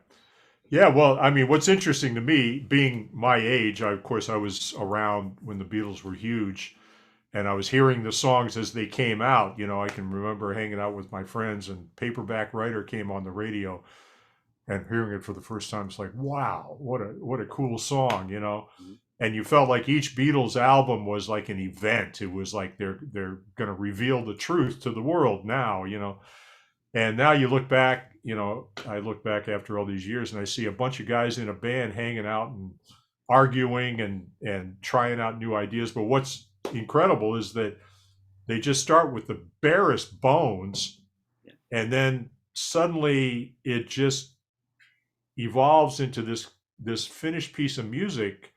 S1: Yeah, well, I mean, what's interesting to me, being my age, of course, I was around when the Beatles were huge, and I was hearing the songs as they came out. I can remember hanging out with my friends, and Paperback Writer came on the radio, and hearing it for the first time, it's like, wow, what a cool song.
S2: Mhm.
S1: And you felt like each Beatles album was like an event. It was like they're going to reveal the truth to the world now. And now you look back, I look back after all these years and I see a bunch of guys in a band hanging out and arguing and trying out new ideas. But what's incredible is that they just start with the barest bones,
S2: Yeah.
S1: and then suddenly it just evolves into this finished piece of music.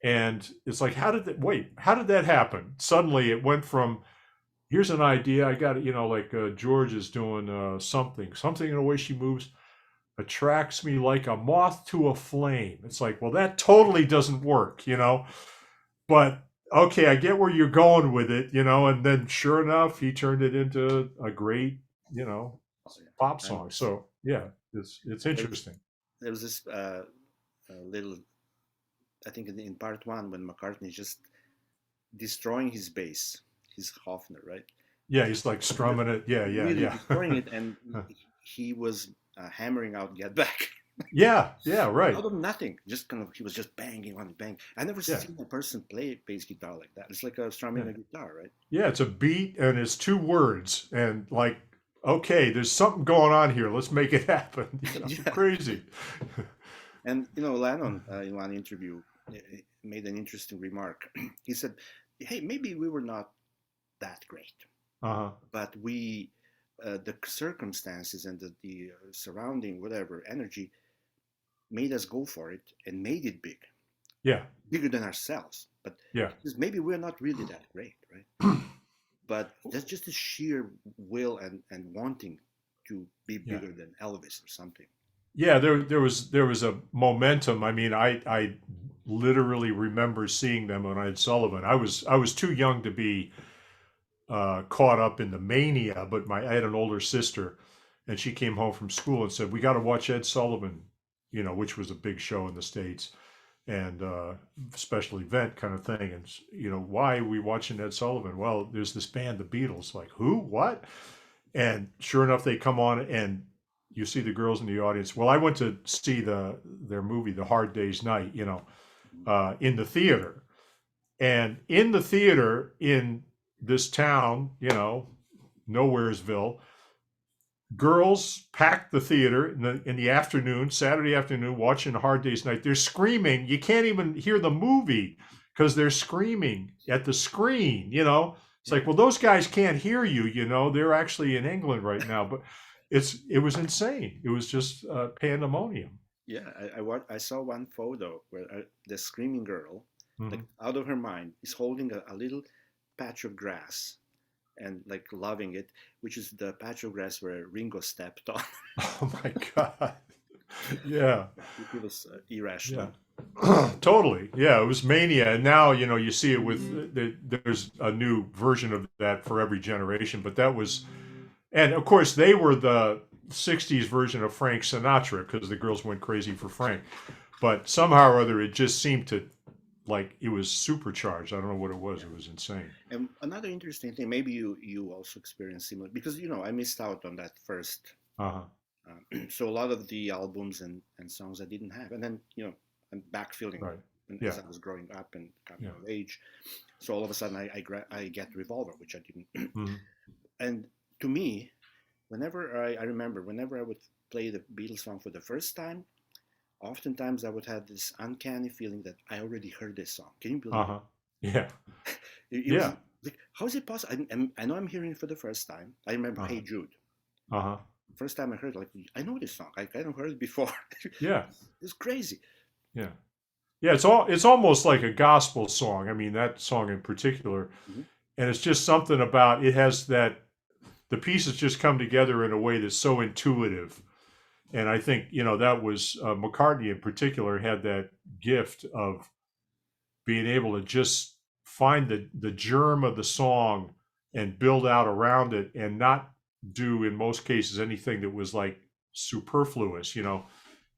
S1: And it's like, how did that happen? Suddenly it went from, here's an idea. I got it. Like George is doing something in the way she moves attracts me like a moth to a flame. It's like, well, that totally doesn't work. But okay, I get where you're going with it. And then sure enough, he turned it into a great,
S2: Oh, yeah.
S1: pop song. So yeah, it's interesting.
S2: There was this little, I think in part one, when McCartney is just destroying his bass, his Hofner, right?
S1: Yeah, he's like strumming it. Yeah,
S2: Really
S1: yeah.
S2: destroying it, and he was hammering out Get Back.
S1: Yeah, right.
S2: Out of nothing, just kind of, he was just banging on it, bang. I never
S1: Yeah.
S2: seen a person play bass guitar like that. It's like strumming a guitar, right?
S1: Yeah, it's a beat and it's two words, and like, okay, there's something going on here. Let's make it happen.
S2: Yeah.
S1: Crazy.
S2: And Lennon, in one interview, made an interesting remark. He said, "Hey, maybe we were not that great, but we, the circumstances and the surrounding whatever energy made us go for it and made it big,
S1: Yeah,
S2: bigger than ourselves. But
S1: yeah.
S2: maybe we're not really that great, right? But that's just a sheer will and wanting to be bigger than Elvis or something."
S1: Yeah, there was a momentum. I mean, I literally remember seeing them on Ed Sullivan. I was too young to be caught up in the mania, but I had an older sister, and she came home from school and said, "We got to watch Ed Sullivan," which was a big show in the States, and special event kind of thing. And why are we watching Ed Sullivan? Well, there's this band, the Beatles. Like, who? What? And sure enough, they come on, and you see the girls in the audience. Well, I went to see their movie, The Hard Day's Night, in the theater. And in the theater in this town, Nowheresville, girls packed the theater in the afternoon, Saturday afternoon, watching A Hard Day's Night. They're screaming. You can't even hear the movie because they're screaming at the screen. It's like, well, those guys can't hear you. They're actually in England right now, but it was insane. It was just pandemonium.
S2: Yeah, I saw one photo where the screaming girl, like out of her mind, is holding a little patch of grass and like loving it, which is the patch of grass where Ringo stepped on.
S1: Oh my God. Yeah.
S2: It was irrational.
S1: Yeah. Totally. Yeah, it was mania. And now, you see it with, there's a new version of that for every generation. But that was, and of course, they were the 60s version of Frank Sinatra because the girls went crazy for Frank. But somehow or other, it just seemed to, like, it was supercharged. I don't know what it was. It was insane.
S2: And another interesting thing, maybe you also experienced similar, because I missed out on that first. So a lot of the albums and songs I didn't have, and then I'm backfilling
S1: Right.
S2: as I was growing up and coming of age. So all of a sudden I get Revolver, which I didn't. And to me, whenever I remember, whenever I would play the Beatles song for the first time, oftentimes I would have this uncanny feeling that I already heard this song. Can you believe it?
S1: Yeah.
S2: It was like, how is it possible? I know I'm hearing it for the first time. I remember Hey Jude. first time I heard, like, I know this song. I kind of heard it before.
S1: Yeah,
S2: It's crazy.
S1: yeah, yeah. It's almost like a gospel song. I mean, that song in particular,
S2: Mhm.
S1: and it's just something about it has that the pieces just come together in a way that's so intuitive. And I think that was McCartney in particular had that gift of being able to just find the germ of the song and build out around it, and not do in most cases anything that was like superfluous.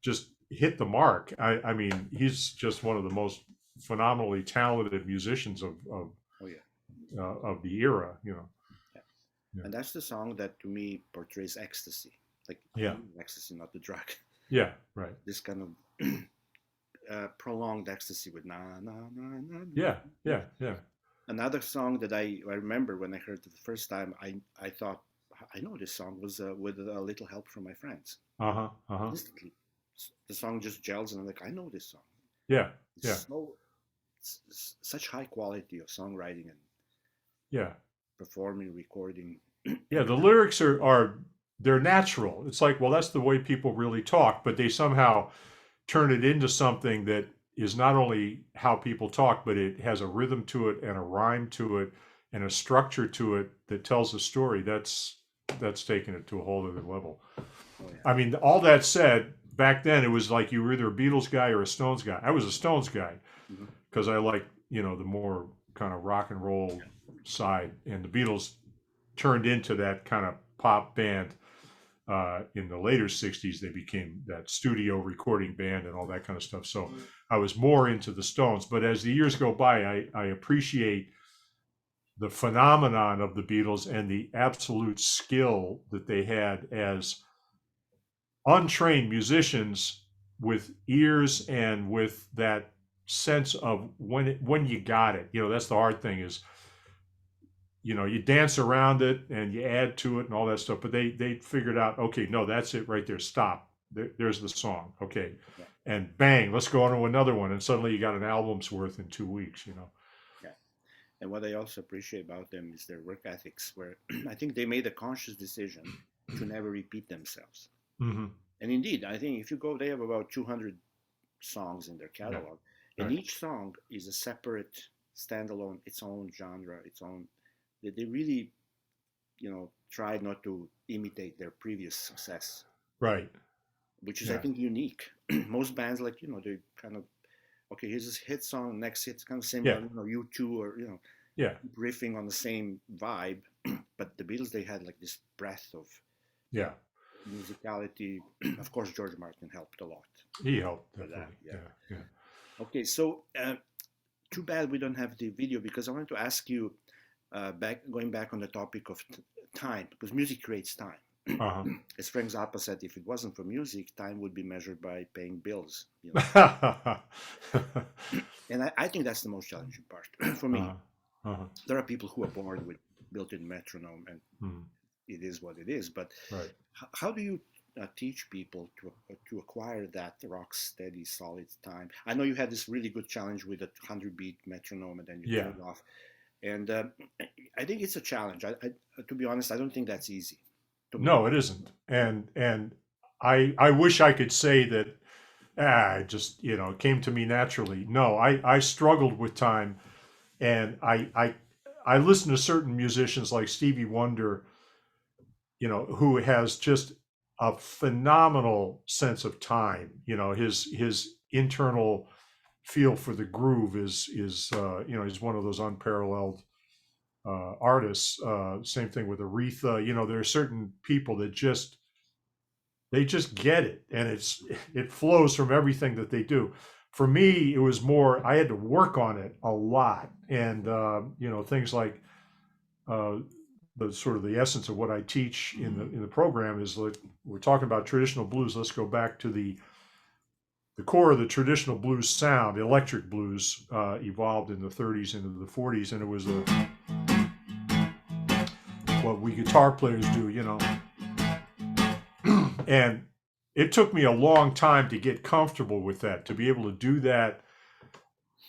S1: Just hit the mark. I mean, he's just one of the most phenomenally talented musicians
S2: Oh yeah,
S1: of the era.
S2: yeah.
S1: Yeah,
S2: And that's the song that to me portrays ecstasy, like
S1: yeah,
S2: ecstasy, not the drug.
S1: yeah, right.
S2: This kind of prolonged ecstasy with na na na na na.
S1: Yeah, yeah, yeah,
S2: Another song that I remember when I heard it the first time, I thought I know this song was with a little help from my friends.
S1: uh-huh, uh-huh,
S2: Instantly, the song just gels, and I'm like, I know this song.
S1: yeah, yeah,
S2: It's so such high quality of songwriting and
S1: yeah,
S2: performing, recording.
S1: yeah. The lyrics are they're natural. It's like, well, that's the way people really talk, but they somehow turn it into something that is not only how people talk, but it has a rhythm to it and a rhyme to it and a structure to it that tells a story. That's taking it to a whole other level.
S2: Oh yeah.
S1: I mean, all that said, back then it was like you were either a Beatles guy or a Stones guy. I was a Stones guy
S2: Mhm.
S1: because I like the more kind of rock and roll side, and the Beatles turned into that kind of pop band. In the later 60s, they became that studio recording band and all that kind of stuff. So I was more into the Stones. But as the years go by, I appreciate the phenomenon of the Beatles and the absolute skill that they had as untrained musicians with ears and with that sense of when you got it. That's the hard thing is you dance around it and you add to it and all that stuff, but they figured out, okay, no, that's it right there, stop, there's the song, okay,
S2: Yeah.
S1: and bang, let's go on to another one, and suddenly you got an album's worth in 2 weeks.
S2: Yeah. And what I also appreciate about them is their work ethics, where I think they made a conscious decision to never repeat themselves.
S1: Mm-hmm.
S2: And indeed, I think if you go, they have about 200 songs in their
S1: Yeah,
S2: catalog, and
S1: right,
S2: each song is a separate, standalone, its own genre, its own. They really, tried not to imitate their previous success,
S1: right,
S2: which is, I
S1: yeah,
S2: think, unique. Most bands, like, they kind of, okay, here's this hit song, next hit's kind of similar,
S1: yeah,
S2: U2, or,
S1: yeah,
S2: riffing on the same vibe. But the Beatles, they had like this breadth of
S1: yeah,
S2: musicality. Of course, George Martin helped a lot
S1: he helped
S2: for that.
S1: definitely,
S2: Yeah.
S1: yeah, yeah.
S2: Okay, so too bad we don't have the video, because I wanted to ask you, going back on the topic of time, because music creates time.
S1: Uh-huh.
S2: As Frank Zappa said, if it wasn't for music, time would be measured by paying bills. And I think that's the most challenging part for me.
S1: Uh-huh. Uh-huh.
S2: There are people who are born with built-in metronome, and
S1: Mm,
S2: it is what it is. But
S1: right.
S2: how do you teach people to acquire that rock steady, solid time? I know you had this really good challenge with a 100-beat metronome, and then you
S1: Yeah.
S2: turned off. And I think it's a challenge. To be honest, I don't think that's easy to me.
S1: No, it isn't. And I wish I could say that it just it came to me naturally. No, I struggled with time, and I listen to certain musicians like Stevie Wonder, who has just a phenomenal sense of time. His internal feel for the groove is he's one of those unparalleled artists. Same thing with Aretha. There are certain people that they just get it, and it flows from everything that they do. For me, it was more I had to work on it a lot, and things like the sort of the essence of what I teach in the program is like we're talking about traditional blues. Let's go back to the core of the traditional blues sound. Electric blues evolved in the 30s into the 40s, and it was what we guitar players do, and it took me a long time to get comfortable with that, to be able to do that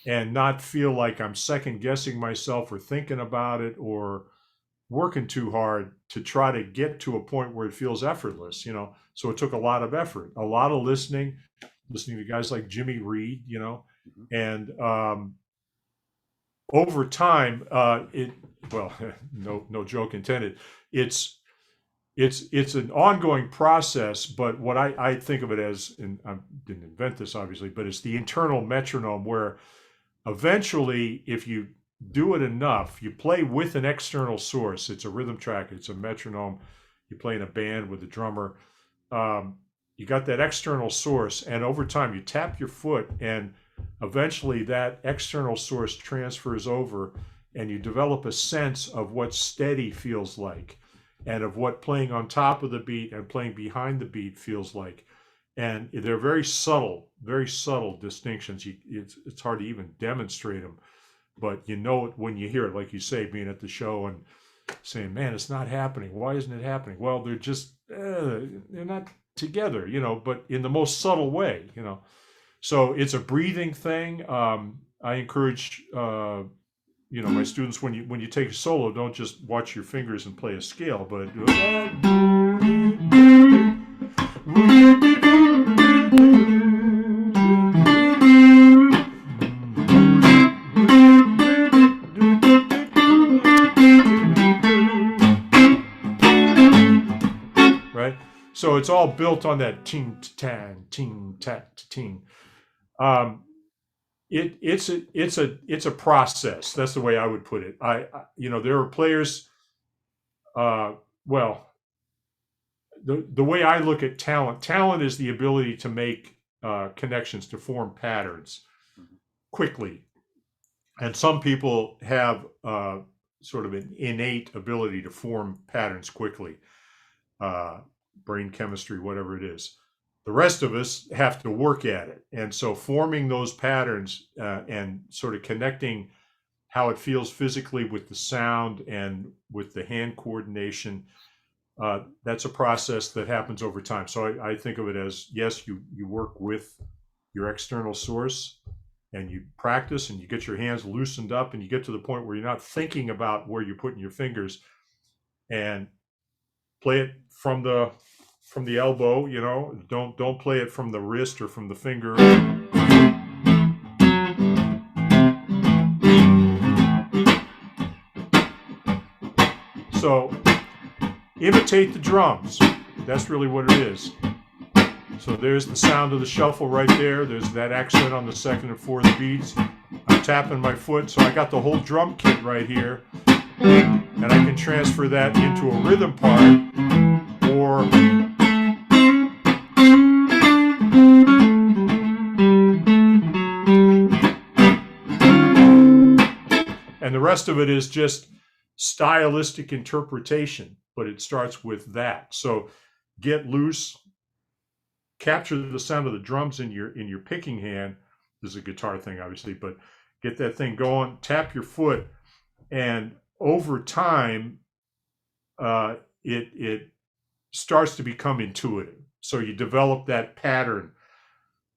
S1: and not feel like I'm second guessing myself or thinking about it or working too hard to try to get to a point where it feels effortless, So it took a lot of effort, a lot of listening to guys like Jimmy Reed,
S2: Mhm.
S1: and over time, well, no joke intended. It's it's an ongoing process, but what I think of it as, and I didn't invent this obviously, but it's the internal metronome where eventually, if you do it enough, you play with an external source. It's a rhythm track, it's a metronome. You play in a band with a drummer. Um, you got that external source, and over time, you tap your foot, and eventually that external source transfers over, and you develop a sense of what steady feels like, and of what playing on top of the beat and playing behind the beat feels like. And they're very subtle distinctions. It's hard to even demonstrate them, but you know it when you hear it, like you say, being at the show and saying, "Man, it's not happening. Why isn't it happening?" Well, they're not together, but in the most subtle way. So it's a breathing thing. I encourage my students, when you take a solo, don't just watch your fingers and play a scale, but right. So it's all built on that ting tan ting tat ting. Um, it's a process. That's the way I would put it. There are players. Well, the way I look at talent is the ability to make connections, to form patterns
S2: Mhm.
S1: quickly. And some people have sort of an innate ability to form patterns quickly, uh, brain chemistry, whatever it is. The rest of us have to work at it. And so forming those patterns and sort of connecting how it feels physically with the sound and with the hand coordination, that's a process that happens over time. So I think of it as, yes, you work with your external source, and you practice and you get your hands loosened up, and you get to the point where you're not thinking about where you're putting your fingers, and play it from the elbow. Don't play it from the wrist or from the finger. So imitate the drums. That's really what it is. So there's the sound of the shuffle right there. There's that accent on the second and fourth beats. I'm tapping my foot, so I got the whole drum kit right here. And I can transfer that into a rhythm part, or and the rest of it is just stylistic interpretation, but it starts with that. So get loose, capture the sound of the drums in your picking hand. This is a guitar thing, obviously, but get that thing going, tap your foot, and over time, it starts to become intuitive. So you develop that pattern,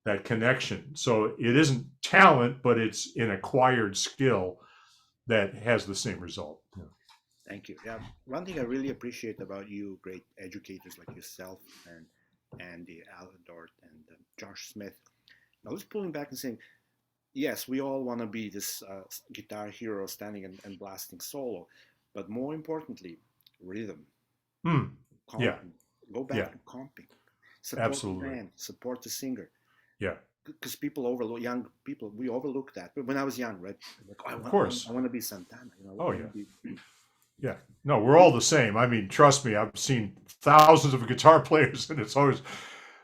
S1: that connection. So it isn't talent, but it's an acquired skill that has the same result. Yeah.
S2: Thank you. Yeah, one thing I really appreciate about you, great educators like yourself and Andy Aladort and Josh Smith. I was pulling back and saying, yes, we all want to be this guitar hero standing and blasting solo, but more importantly, rhythm,
S1: Yeah,
S2: comping. Go
S1: yeah,
S2: back to comping. Support the
S1: absolutely.
S2: band, support the singer.
S1: Yeah,
S2: Because people overlook, young people, we overlook that. But when I was young, right? Like, oh,
S1: of course.
S2: I want to be Santana.
S1: Oh
S2: I want
S1: yeah,
S2: to be.
S1: yeah. No, we're all the same. I mean, trust me, I've seen thousands of guitar players, and it's always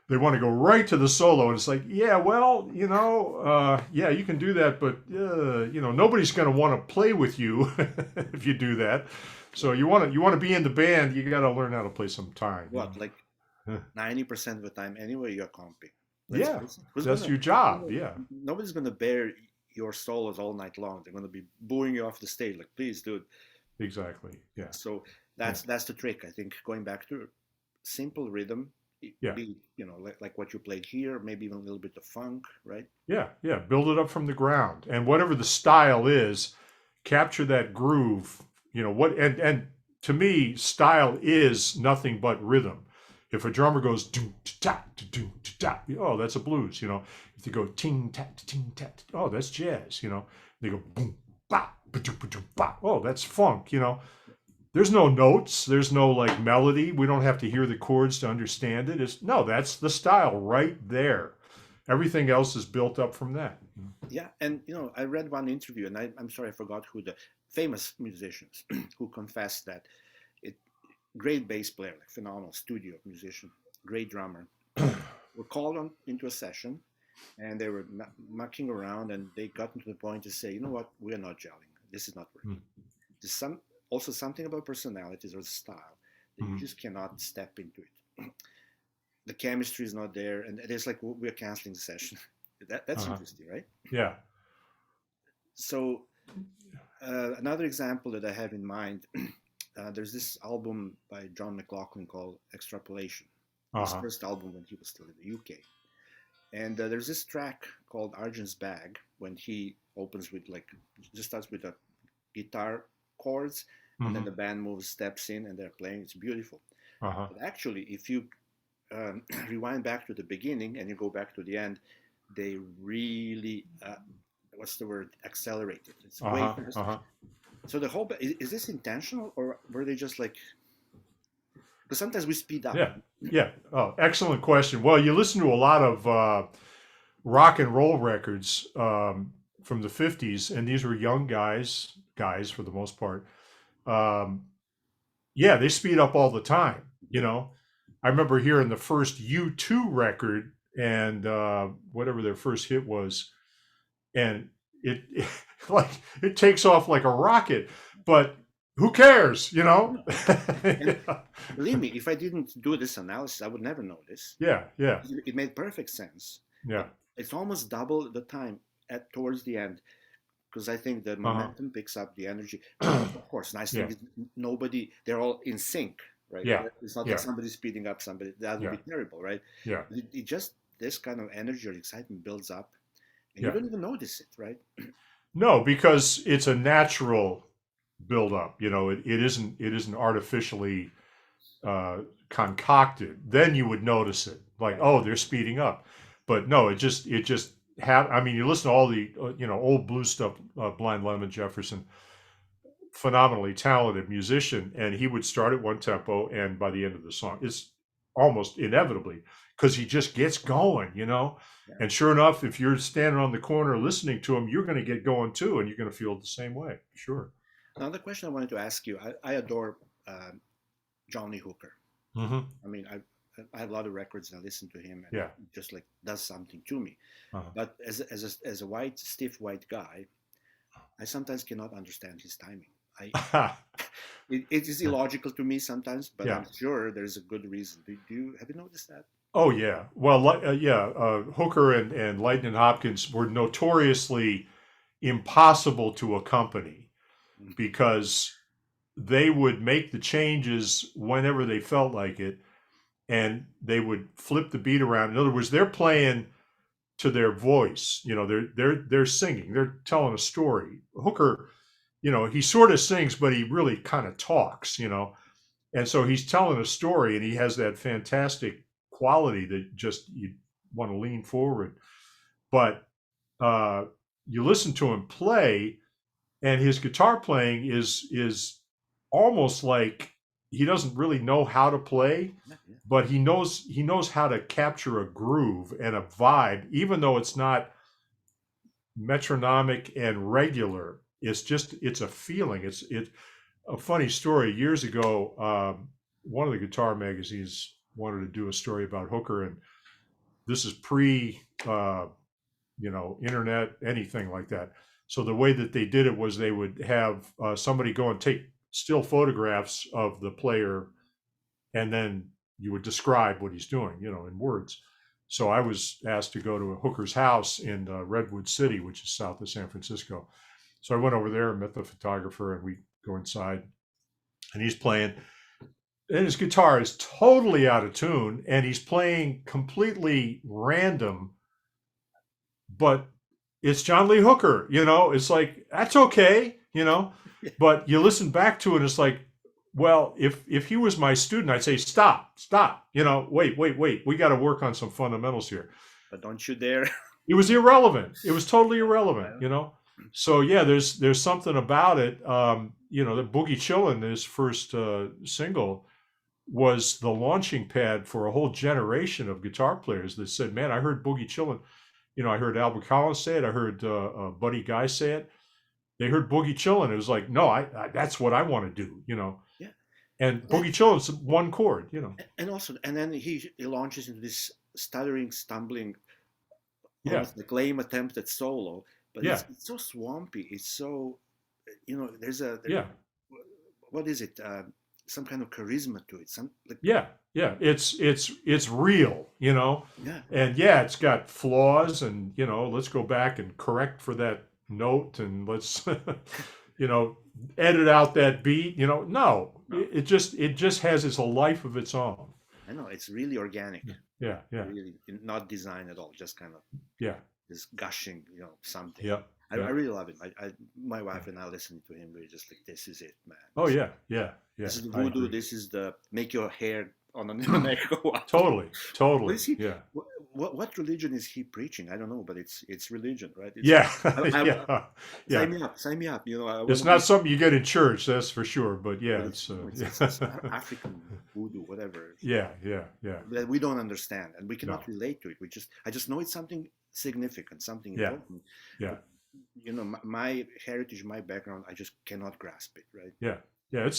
S1: they want to go right to the solo, and it's like, yeah, well, yeah, you can do that, but nobody's going to want to play with you if you do that. So you want to be in the band, you got to learn how to play some time.
S2: What, like
S1: Yeah.
S2: 90% of the time anyway, you're comping. Let's
S1: Yeah,
S2: face it. Who's
S1: that's
S2: gonna?
S1: your job. Yeah,
S2: Nobody's gonna bear your solos all night long. They're gonna be booing you off the stage. Like, please, dude.
S1: exactly. Yeah,
S2: So
S1: yeah,
S2: that's the trick. I think going back to simple rhythm,
S1: yeah,
S2: be like what you played here, maybe even a little bit of funk, right?
S1: yeah, yeah. Build it up from the ground, and whatever the style is, capture that groove. What and to me, style is nothing but rhythm. If a drummer goes doom ta doom ta, oh, that's a blues. If they go ting tat ting tat, oh, that's jazz. They go boom ba ba doom ba doom ba, oh, that's funk. There's no notes. There's no like melody. We don't have to hear the chords to understand it. That's the style right there. Everything else is built up from that.
S2: Yeah, and I read one interview, and I'm sorry I forgot who the famous musicians who confessed that it great bass player, like phenomenal studio musician, great drummer, were called on into a session, and they were mucking around, and they got to the point to say, you know what, we are not gelling. This is not working. There's also something about personalities or style that you just cannot step into it. The chemistry is not there, and it's like we're canceling the session. That's interesting, right?
S1: Yeah.
S2: So another example that I have in mind, there's this album by John McLaughlin called Extrapolation. His first album when he was still in the UK. And there's this track called Argent's Bag when he opens with just starts with the guitar chords, and then the band steps in, and they're playing. It's beautiful. But actually, if you rewind back to the beginning and you go back to the end, they really what's the word, accelerated. It's way faster. So the whole is this intentional, or were they just like, because sometimes we speed up?
S1: Yeah. Oh, excellent question. Well, you listen to a lot of rock and roll records from the 50s, and these were young guys for the most part. Yeah, they speed up all the time. I remember hearing the first U2 record, and whatever their first hit was, and it takes off like a rocket, but who cares,
S2: And believe me, if I didn't do this analysis, I would never know this.
S1: Yeah.
S2: It made perfect sense.
S1: Yeah.
S2: It's almost double the time towards the end, because I think the momentum picks up the energy. Of course, nice thing is they're all in sync, right?
S1: Yeah.
S2: It's not like somebody speeding up somebody. That would be terrible, right?
S1: Yeah.
S2: It just, this kind of energy or excitement builds up, and you don't even notice it, right?
S1: No, because it's a natural buildup. It isn't artificially concocted. Then you would notice it, like, oh, they're speeding up. But no, it just I mean, you listen to all the old blues stuff. Blind Lemon Jefferson, phenomenally talented musician, and he would start at one tempo, and by the end of the song, it's almost inevitably, because he just gets going, And sure enough, if you're standing on the corner listening to him, you're going to get going too, and you're going to feel the same way. Sure.
S2: Another question I wanted to ask you, I adore John Lee Hooker. I mean, I have a lot of records, and I listen to him, and it just like does something to me. But as a stiff white guy, I sometimes cannot understand his timing. It is illogical to me sometimes, but I'm sure there's a good reason. Have you noticed that?
S1: Oh yeah. Well, Hooker and Lightning Hopkins were notoriously impossible to accompany, because they would make the changes whenever they felt like it, and they would flip the beat around. In other words, they're playing to their voice. They're singing. They're telling a story. Hooker, he sort of sings, but he really kind of talks. And so he's telling a story, and he has that fantastic quality that just you want to lean forward. But you listen to him play, and his guitar playing is almost like he doesn't really know how to play, but he knows how to capture a groove and a vibe, even though it's not metronomic and regular. It's a feeling. It's a funny story. Years ago, one of the guitar magazines wanted to do a story about Hooker, and this is pre internet, anything like that. So the way that they did it was they would have somebody go and take still photographs of the player, and then you would describe what he's doing, in words. So I was asked to go to Hooker's house in Redwood City, which is south of San Francisco. So I went over there and met the photographer, and we go inside, and he's playing, and his guitar is totally out of tune, and he's playing completely random, but it's John Lee Hooker, it's like, that's okay, but you listen back to it, and it's like, Well, if he was my student, I'd say, stop, wait, we got to work on some fundamentals here.
S2: But don't you dare.
S1: It was irrelevant. It was totally irrelevant,
S2: Well,
S1: So yeah, there's something about it. The Boogie Chillin', his first single, was the launching pad for a whole generation of guitar players that said, "Man, I heard Boogie Chillin'. I heard Albert Collins say it. I heard Buddy Guy say it. They heard Boogie Chillin'. It was like, no, I that's what I want to do.
S2: yeah.
S1: And
S2: And
S1: Boogie Chillin's one chord.
S2: and then he launches into this stuttering, stumbling,
S1: Yeah,
S2: almost like lame attempt at solo. But
S1: yeah,
S2: it's so swampy. It's so, there's
S1: yeah,
S2: what is it? Some kind of charisma to it. Some like
S1: yeah, yeah. It's real.
S2: yeah,
S1: And yeah, it's got flaws, and let's go back and correct for that note, and let's edit out that beat. No,
S2: no,
S1: it just has its a life of its own.
S2: I know it's really organic.
S1: Yeah, yeah,
S2: Really not designed at all. Just kind of
S1: yeah,
S2: this gushing, something.
S1: yeah,
S2: I
S1: yeah.
S2: really love him. My wife and I listening to him. We're just like, this is it, man.
S1: Oh yeah, yeah, yeah.
S2: This is the
S1: I
S2: voodoo.
S1: agree.
S2: This is the make your hair on the neck go up.
S1: Totally,
S2: What
S1: totally.
S2: is he?
S1: Yeah,
S2: What religion is he preaching? I don't know, but it's religion, right?
S1: yeah,
S2: I,
S1: yeah,
S2: sign
S1: yeah.
S2: me up. Sign me up. I want
S1: It's
S2: to
S1: not
S2: be.
S1: something you get in church, that's for sure. But yeah,
S2: But
S1: it's
S2: it's African voodoo, whatever
S1: yeah, yeah, yeah,
S2: that we don't understand and we
S1: no,
S2: cannot relate to it. I just know it's something significant, something
S1: yeah,
S2: important.
S1: yeah.
S2: But my heritage, my background, I just cannot grasp it, right?
S1: Yeah, yeah,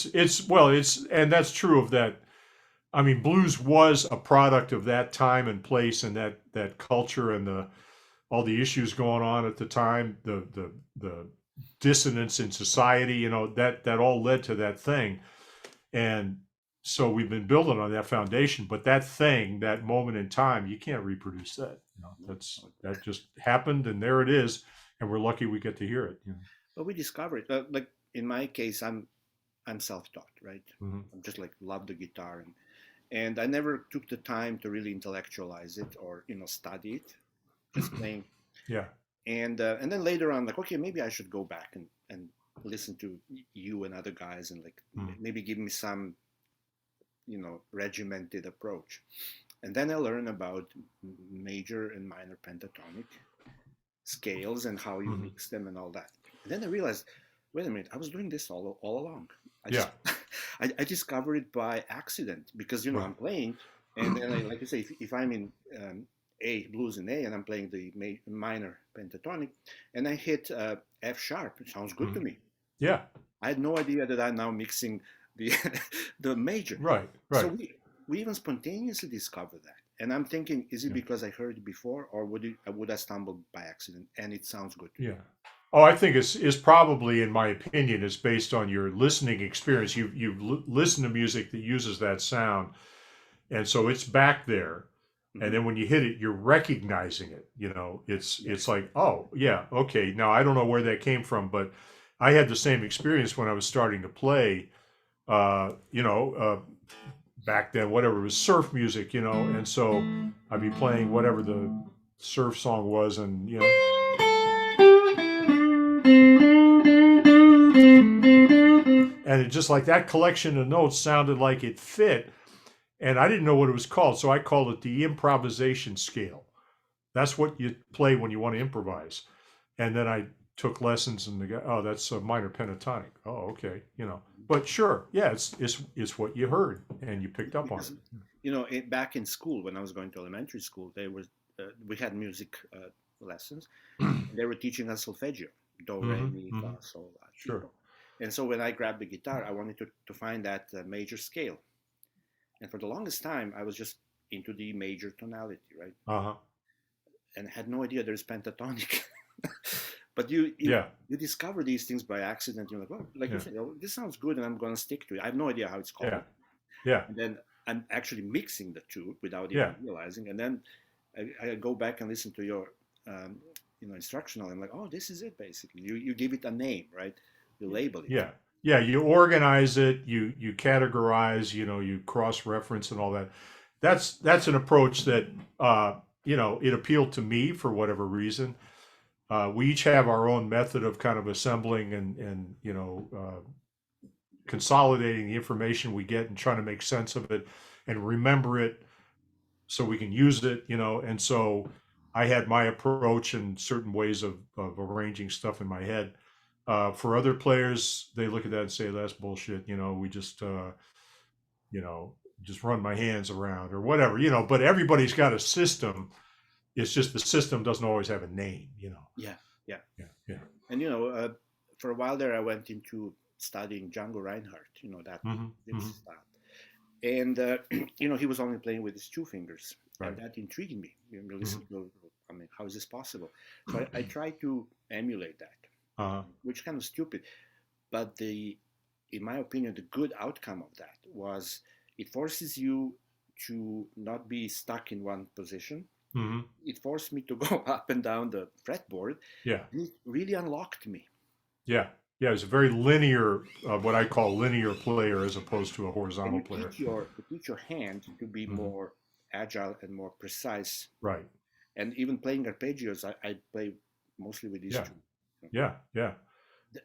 S1: and that's true of that. I mean, blues was a product of that time and place, and that culture, and all the issues going on at the time, the dissonance in society, that all led to that thing. And so we've been building on that foundation, but that moment in time, you can't reproduce that. That just happened, and there it is, and we're lucky we get to hear it.
S2: But we discovered, like in my case, I'm self-taught, right?
S1: Mm-hmm.
S2: I'm just like love the guitar, and I never took the time to really intellectualize it or study it, just playing.
S1: Yeah,
S2: And then later on, like, okay, maybe I should go back and listen to you and other guys and like maybe give me some regimented approach. And then I learned about major and minor pentatonic scales and how you mix them and all that. And then I realized, wait a minute, I was doing this all along. I
S1: yeah,
S2: just I discovered it by accident because
S1: right.
S2: I'm playing, and then like you say, if I'm in A blues in A and I'm playing the minor pentatonic, and I hit F sharp, it sounds good to me.
S1: Yeah,
S2: I had no idea that I'm now mixing the the major.
S1: right,
S2: So
S1: right.
S2: we even spontaneously discovered that. And I'm thinking, is it
S1: Yeah.
S2: because I heard it before, or would I stumble by accident and it sounds good to me?
S1: Yeah. Oh, I think it's probably, in my opinion, is based on your listening experience. You've listened to music that uses that sound, and so it's back there. And then when you hit it, you're recognizing it. It's like, oh yeah, okay. Now I don't know where that came from, but I had the same experience when I was starting to play. Back then, whatever it was, surf music, and so I'd be playing whatever the surf song was, and and it just like that collection of notes sounded like it fit, and I didn't know what it was called, so I called it the improvisation scale. That's what you play when you want to improvise. And then I took lessons, and the guy, oh, that's a minor pentatonic. Oh, okay, But sure, yeah, it's what you heard and you picked up on it.
S2: Back in school when I was going to elementary school, we had music lessons. They were teaching us solfeggio, do, re, mi, fa, sol, la, si,
S1: Sure.
S2: do. And so when I grabbed the guitar, I wanted to find that major scale. And for the longest time, I was just into the major tonality, right?
S1: Uh-huh.
S2: And had no idea there's pentatonic. But
S1: Yeah.
S2: you discover these things by accident. You're like, oh, like you said, this sounds good, and I'm going to stick to it. I have no idea how it's called.
S1: Yeah. Yeah.
S2: And then I'm actually mixing the two without even realizing. And then I go back and listen to your, instructional. I'm like, oh, this is it. Basically, you give it a name, right? You label it.
S1: Yeah. Yeah. You organize it. You categorize. You cross-reference and all that. That's an approach that it appealed to me for whatever reason. We each have our own method of kind of assembling and consolidating the information we get and trying to make sense of it and remember it so we can use it, and so I had my approach and certain ways of arranging stuff in my head. For other players, they look at that and say, that's bullshit. We you know, just run my hands around or whatever, but everybody's got a system. It's just the system doesn't always have a name.
S2: Yeah, yeah.
S1: Yeah.
S2: And for a while there, I went into studying Django Reinhardt. That style. And he was only playing with his two fingers,
S1: Right.
S2: and that intrigued me. Listen to, how is this possible? So I tried to emulate that, which is kind of stupid, but in my opinion, the good outcome of that was it forces you to not be stuck in one position. It forced me to go up and down the fretboard.
S1: Yeah.
S2: It really unlocked me.
S1: Yeah. Yeah, it's a very linear, what I call linear player as opposed to a horizontal player.
S2: You teach your hand to be more agile and more precise.
S1: Right.
S2: And even playing arpeggios, I play mostly with these two.
S1: Yeah, yeah.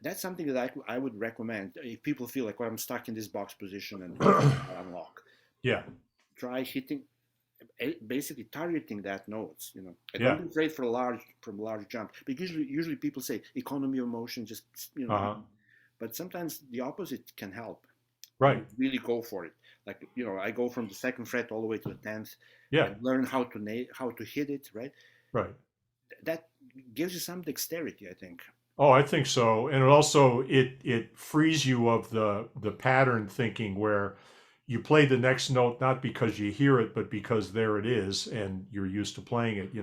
S2: That's something that I would recommend if people feel like, well, I'm stuck in this box position and unlock.
S1: Yeah.
S2: Try hitting, basically targeting that notes. And
S1: Yeah.
S2: don't be afraid for a large jump. Because usually people say economy of motion, just but sometimes the opposite can help.
S1: Right.
S2: Really go for it. Like I go from the second fret all the way to the 10th.
S1: Yeah.
S2: And learn how to hit it. Right.
S1: Right.
S2: That gives you some dexterity, I think.
S1: Oh, I think so. And it frees you of the pattern thinking where you play the next note not because you hear it, but because there it is and you're used to playing it,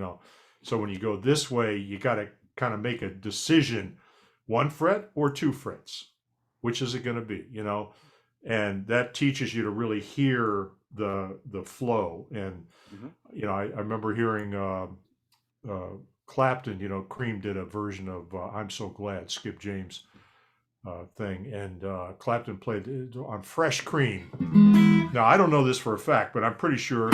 S1: So when you go this way, you got to kind of make a decision, 1 fret or 2 frets. Which is it going to be, And that teaches you to really hear the flow. And I remember hearing Clapton, Cream did a version of I'm So Glad, Skip James thing, and Clapton played it on Fresh Cream. Now, I don't know this for a fact, but I'm pretty sure.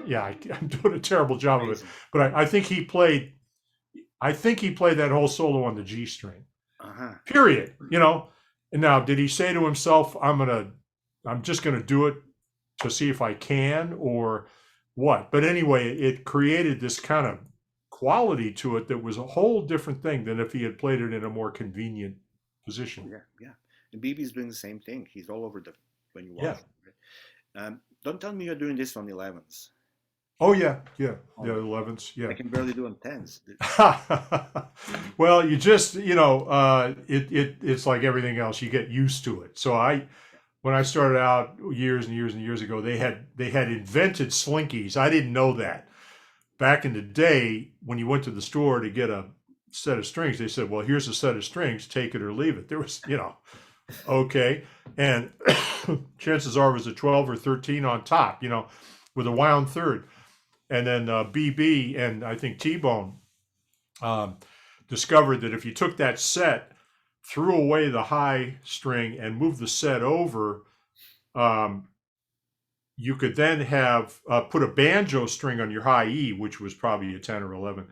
S1: Yeah, I'm doing a terrible job of it, but I think he played that whole solo on the G string. Period. And now, did he say to himself, I'm just gonna do it to see if I can, or what? But anyway, it created this kind of quality to it that was a whole different thing than if he had played it in a more convenient position.
S2: Yeah. And BB's doing the same thing. He's all over when you watch. Yeah. Right? Don't tell me you're doing this on 11s.
S1: Oh yeah, 11s. Yeah,
S2: I can barely do on 10s.
S1: Well, you just it's like everything else. You get used to it. So when I started out years and years and years ago, they had invented slinkies. I didn't know that. Back in the day, when you went to the store to get a set of strings, they said, "Well, here's a set of strings. Take it or leave it." There was, okay, and chances are it was a 12 or 13 on top, with a wound third. And then BB and I think T-Bone discovered that if you took that set, threw away the high string, and moved the set over, you could then have put a banjo string on your high E, which was probably a 10 or 11,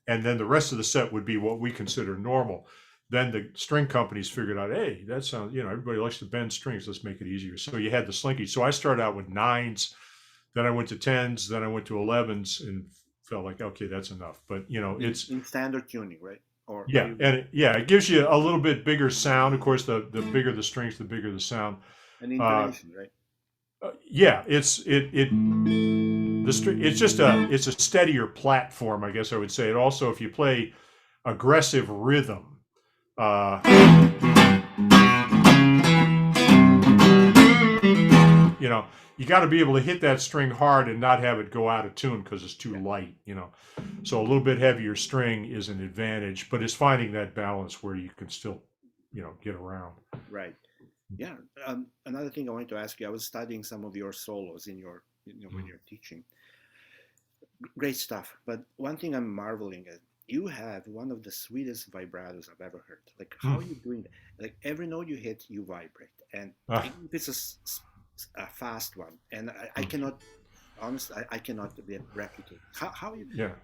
S1: and then the rest of the set would be what we consider normal. Then the string companies figured out, hey, that sounds, everybody likes to bend strings. Let's make it easier. So you had the slinky. So I started out with 9s. Then I went to 10s, then I went to 11s, and felt like, okay, that's enough. But it's
S2: in standard tuning, right? Or
S1: it gives you a little bit bigger sound. Of course, the bigger the strings, the bigger the sound.
S2: And intonation, right?
S1: It's just a steadier platform, I guess I would say. And also, if you play aggressive rhythm. You got to be able to hit that string hard and not have it go out of tune because it's too light, So a little bit heavier string is an advantage, but it's finding that balance where you can still, get around.
S2: Right. Yeah. Another thing I wanted to ask you, I was studying some of your solos in when you're teaching. Great stuff. But one thing I'm marveling at you have one of the sweetest vibratos I've ever heard. Like, how
S1: Mm.
S2: are you doing that? Like, every note you hit, you vibrate. And
S1: Ah,
S2: even if it's a fast one, and I
S1: mm.
S2: cannot, honestly, I cannot replicate. How you,
S1: Yeah.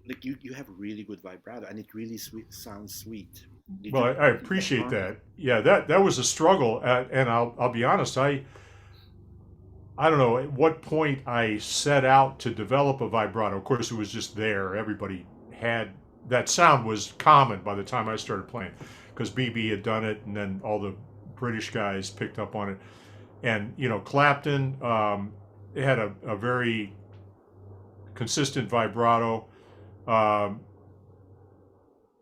S2: like, you have really good vibrato, and it really sounds sweet. Did
S1: Well,
S2: you
S1: I
S2: take that
S1: appreciate
S2: conscious?
S1: that. Yeah, that was a struggle, and I'll be honest. I don't know at what point I set out to develop a vibrato. Of course, it was just there. Everybody had that sound was common by the time I started playing, because BB had done it, and then all the British guys picked up on it. And Clapton, it had a very consistent vibrato. Um,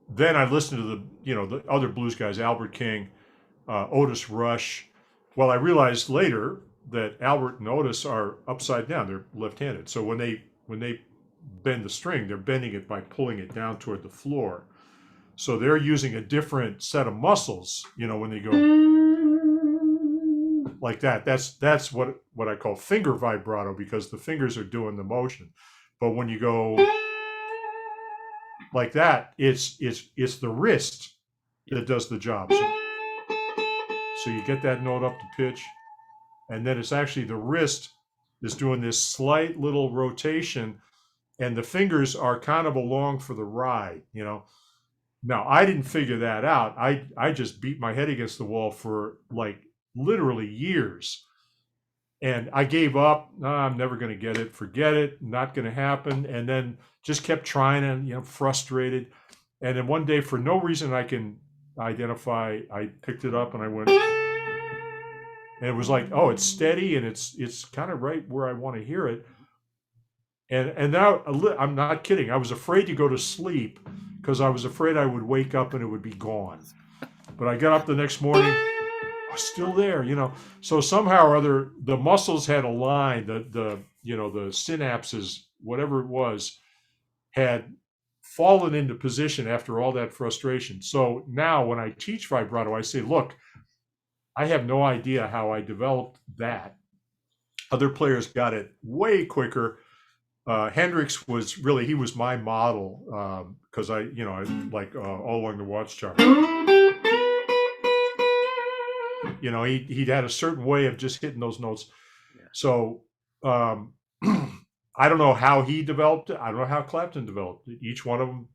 S1: then I listened to the other blues guys, Albert King, Otis Rush. Well, I realized later that Albert and Otis are upside down; they're left-handed. So when they bend the string, they're bending it by pulling it down toward the floor. So they're using a different set of muscles. When they go like that, that's what I call finger vibrato, because the fingers are doing the motion. But when you go like that, it's the wrist
S2: Yeah,
S1: that does the job. So you get that note up to pitch, and then it's actually the wrist is doing this slight little rotation, and the fingers are kind of along for the ride. Now I didn't figure that out. I just beat my head against the wall for like literally years, and I gave up. No, I'm never going to get it. Forget it. Not going to happen. And then just kept trying, and frustrated. And then one day, for no reason I can identify, I picked it up and I went, and it was like, oh, it's steady and it's kind of right where I want to hear it. And now I'm not kidding. I was afraid to go to sleep because I was afraid I would wake up and it would be gone. But I got up the next morning, still there. So somehow or other, the muscles had aligned. The synapses, whatever it was, had fallen into position after all that frustration. So now when I teach vibrato, I say, look, I have no idea how I developed that. Other players got it way quicker. Hendrix he was my model, because I like all along the Watchtower. He'd had a certain way of just hitting those notes.
S2: yeah.
S1: So um, I don't know how he developed it. I don't know how Clapton developed it. Each one of them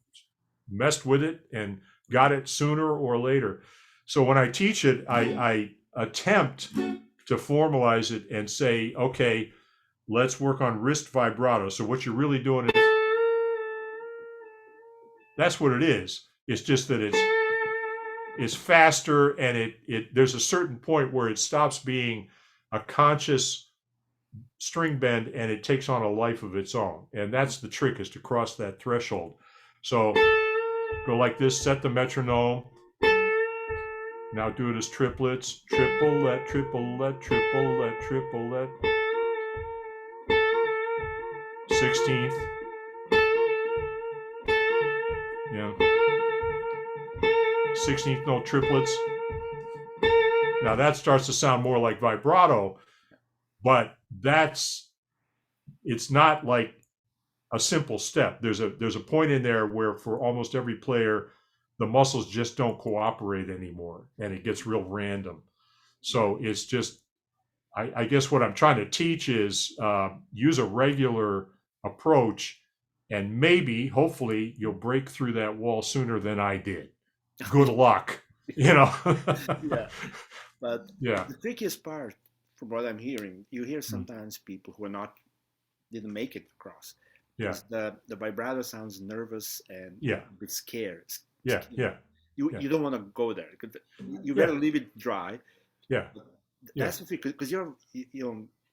S1: messed with it and got it sooner or later. So when I teach it, I attempt to formalize it and say, okay, let's work on wrist vibrato. So what you're really doing is, that's what it is. It's just that it's faster, and it there's a certain point where it stops being a conscious string bend and it takes on a life of its own. And that's the trick, is to cross that threshold. So go like this, set the metronome. Now do it as triplets. Triplet, triplet, triplet, triplet. 16th. Yeah. 16th note triplets. Now that starts to sound more like vibrato, but it's not like a simple step. There's a point in there where for almost every player, the muscles just don't cooperate anymore, and it gets real random. So it's just, I guess what I'm trying to teach is use a regular approach, and maybe, hopefully, you'll break through that wall sooner than I did. Good luck.
S2: Yeah, but
S1: Yeah,
S2: the trickiest part, from what I'm hearing, you hear
S1: mm,
S2: sometimes people who didn't make it across
S1: yeah,
S2: because the vibrato sounds nervous and
S1: yeah,
S2: a bit scared.
S1: yeah, yeah,
S2: You don't want to go there because you
S1: yeah,
S2: better leave it dry.
S1: yeah, yeah.
S2: That's the thing, because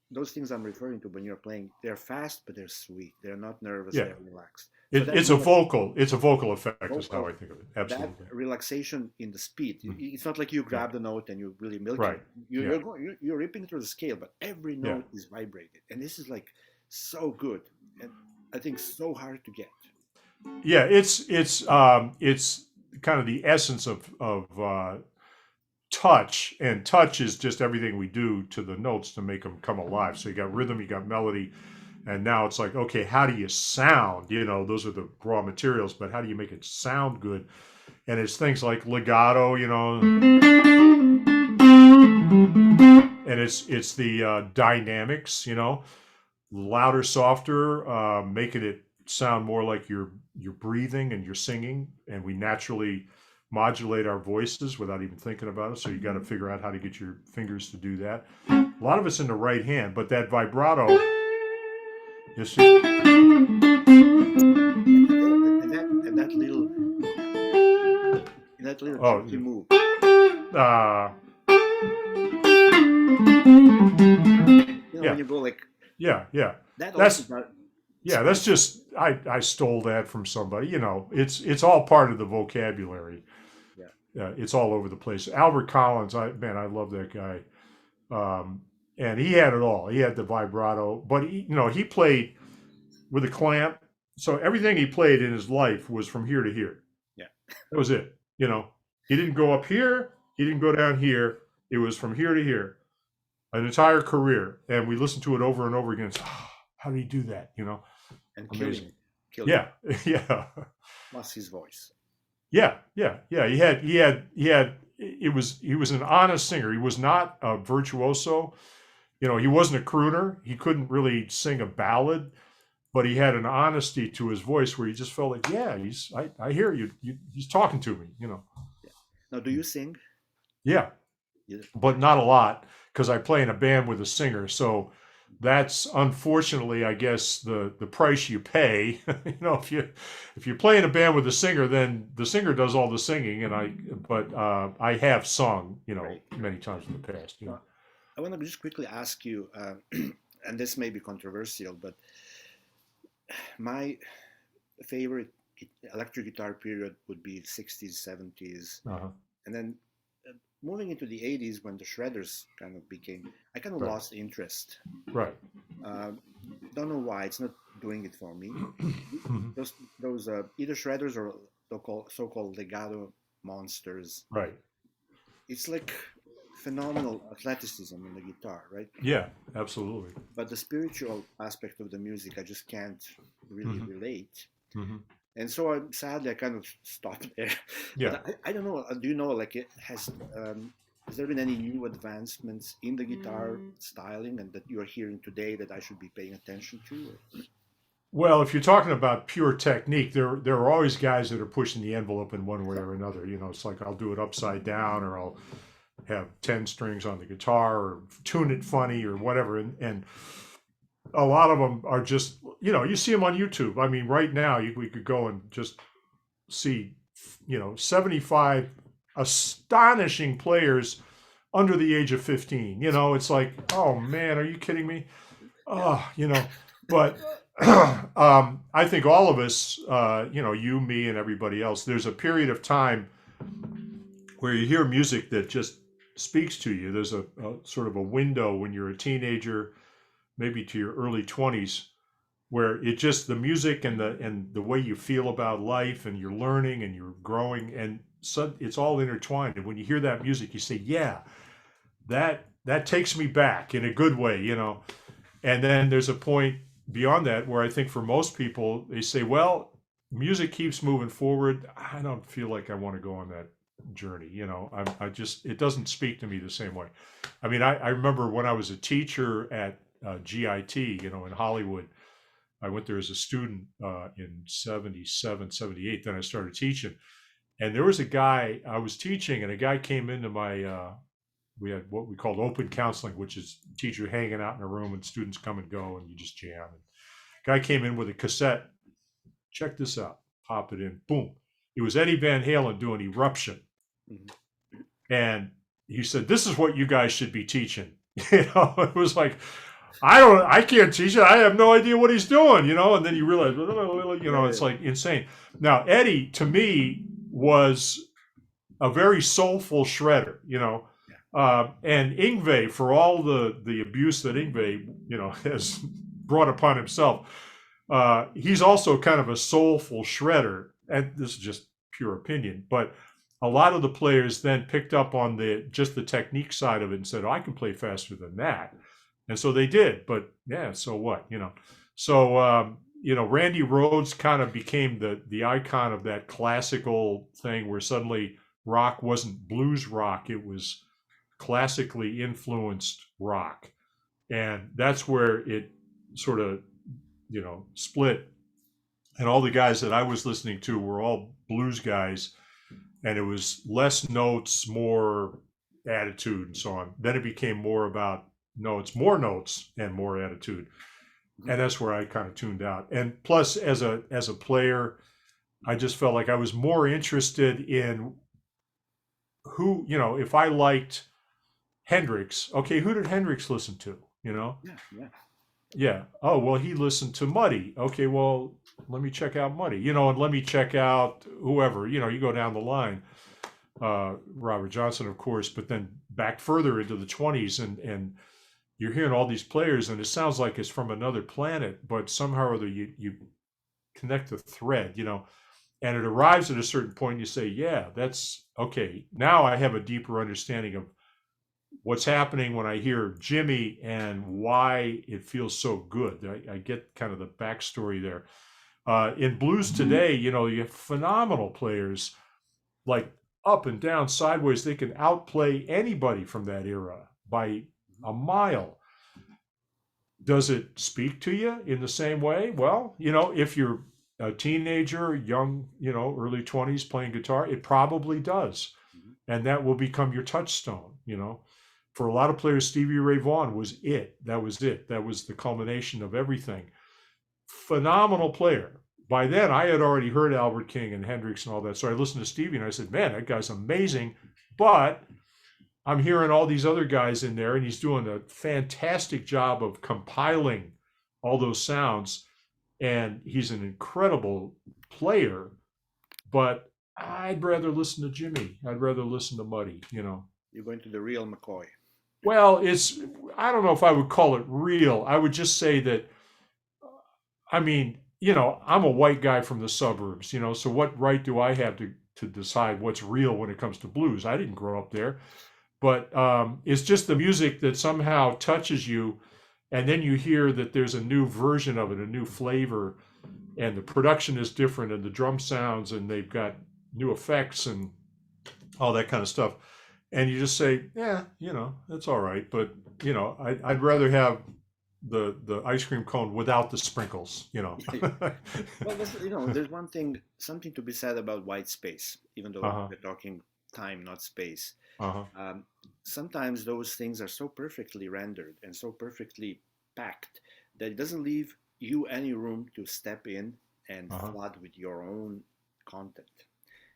S2: those things I'm referring to when you're playing, they're fast but they're sweet. They're not nervous.
S1: Yeah.
S2: They're relaxed. So that
S1: It's a vocal effect is how
S2: vocal
S1: I think of it.
S2: that
S1: Absolutely.
S2: relaxation in the speed.
S1: Mm,
S2: It's not like you
S1: yeah.
S2: grab the note and you really milk
S1: Right.
S2: it.
S1: Yeah.
S2: You're ripping through the scale, but every
S1: Yeah.
S2: note is vibrated, and this is like so good, and I think so hard to get.
S1: Yeah. It's kind of the essence of touch, and touch is just everything we do to the notes to make them come alive. So you got rhythm, you got melody, And now it's like, okay, how do you sound? Those are the raw materials, but how do you make it sound good? And it's things like legato, and it's the dynamics, louder, softer, making it sound more like you're breathing and you're singing, and we naturally modulate our voices without even thinking about it. So you got to figure out how to get your fingers to do that. A lot of it's in the right hand, but that vibrato is just,
S2: and that little
S1: oh
S2: tricky move. When
S1: Yeah,
S2: you go like
S1: yeah,
S2: that, also
S1: that's that's just I stole that from somebody. It's all part of the vocabulary.
S2: Yeah.
S1: It's all over the place. Albert Collins, I love that guy. And he had it all. He had the vibrato, but he played with a clamp. So everything he played in his life was from here to here.
S2: Yeah.
S1: That was it. He didn't go up here. He didn't go down here. It was from here to here, an entire career. And we listened to it over and over again. So, how did he do that?
S2: And
S1: amazing.
S2: Killing
S1: Yeah. Yeah.
S2: Plus his voice.
S1: Yeah. He had, he was an honest singer. He was not a virtuoso. He wasn't a crooner. He couldn't really sing a ballad, but he had an honesty to his voice where you just felt like, yeah, I hear you. He's talking to me,
S2: Yeah. Now, do you sing?
S1: Yeah, but not a lot, because I play in a band with a singer. So that's unfortunately, I guess, the price you pay. If you play in a band with a singer, then the singer does all the singing, and I have sung, many times in the past.
S2: I want to just quickly ask you, and this may be controversial, but my favorite electric guitar period would be 60s, 70s, and then moving into the 80s when the shredders kind of became, I kind of lost interest.
S1: Right.
S2: Don't know why. It's not doing it for me. those either shredders or so-called legato monsters.
S1: Right.
S2: It's like phenomenal athleticism in the guitar, right?
S1: Yeah, absolutely.
S2: But the spiritual aspect of the music, I just can't really relate. And so sadly, I kind of stopped there.
S1: Yeah.
S2: But I don't know. Do you know, like, has there been any new advancements in the guitar styling and that you're hearing today that I should be paying attention to?
S1: Well, if you're talking about pure technique, there are always guys that are pushing the envelope in one way or another. It's like I'll do it upside down, or I'll have 10 strings on the guitar, or tune it funny, or whatever. And a lot of them are just, you see them on YouTube. I mean, right now we could go and just see, 75 astonishing players under the age of 15. It's like, oh man, are you kidding me? But I think all of us, you, me, and everybody else, there's a period of time where you hear music that just speaks to you. There's a sort of a window when you're a teenager, maybe to your early 20s, where it just, the music and the way you feel about life, and you're learning and you're growing, and so it's all intertwined. And when you hear that music, you say, yeah, that takes me back in a good way, And then there's a point beyond that where I think for most people, they say, well, music keeps moving forward. I don't feel like I want to go on that journey. It doesn't speak to me the same way. I mean, I remember when I was a teacher at GIT, in Hollywood. I went there as a student in 77, 78. Then I started teaching. And there was a guy I was teaching, and a guy came into my, we had what we called open counseling, which is teacher hanging out in a room and students come and go and you just jam. And guy came in with a cassette. Check this out. Pop it in. Boom. It was Eddie Van Halen doing Eruption. And he said, this is what you guys should be teaching. It was like, I can't teach it. I have no idea what he's doing, and then you realize, it's like insane. Now, Eddie, to me, was a very soulful shredder, and Yngwie, for all the abuse that Yngwie, has brought upon himself, he's also kind of a soulful shredder. And this is just pure opinion, but a lot of the players then picked up on just the technique side of it and said, oh, I can play faster than that. And so they did, but yeah, so what, So Randy Rhoads kind of became the icon of that classical thing where suddenly rock wasn't blues rock, it was classically influenced rock. And that's where it sort of, split. And all the guys that I was listening to were all blues guys, and it was less notes, more attitude, and so on. Then it became more about notes, more notes, and more attitude, and that's where I kind of tuned out. And plus, as a player, I just felt like I was more interested in who, if I liked Hendrix, okay, who did Hendrix listen to?
S2: Yeah, yeah.
S1: Yeah. Oh, well, he listened to Muddy. Okay, well, let me check out Muddy, and let me check out whoever, you go down the line. Robert Johnson, of course, but then back further into the 20s, and you're hearing all these players, and it sounds like it's from another planet, but somehow or other you connect the thread, and it arrives at a certain point, and you say, yeah, that's okay. Now I have a deeper understanding of what's happening when I hear Jimmy and why it feels so good. I get kind of the backstory there. In blues today, you have phenomenal players like up and down, sideways. They can outplay anybody from that era by a mile. Does it speak to you in the same way? Well, if you're a teenager, young, early 20s playing guitar, it probably does. And that will become your touchstone, For a lot of players, Stevie Ray Vaughan was it. That was it. That was the culmination of everything. Phenomenal player. By then, I had already heard Albert King and Hendrix and all that. So I listened to Stevie and I said, man, that guy's amazing. But I'm hearing all these other guys in there, and he's doing a fantastic job of compiling all those sounds. And he's an incredible player. But I'd rather listen to Jimmy. I'd rather listen to Muddy,
S2: You're going to the real McCoy.
S1: Well, I don't know if I would call it real. I would just say that, I mean, I'm a white guy from the suburbs, so what right do I have to decide what's real when it comes to blues? I didn't grow up there, but it's just the music that somehow touches you, and then you hear that there's a new version of it, a new flavor, and the production is different, and the drum sounds, and they've got new effects and all that kind of stuff. And you just say, yeah, that's all right. But, I'd rather have the ice cream cone without the sprinkles,
S2: Well, there's something to be said about white space, even though
S1: Uh-huh.
S2: we're talking time, not space.
S1: Uh-huh.
S2: Sometimes those things are so perfectly rendered and so perfectly packed that it doesn't leave you any room to step in and
S1: Uh-huh.
S2: flood with your own content.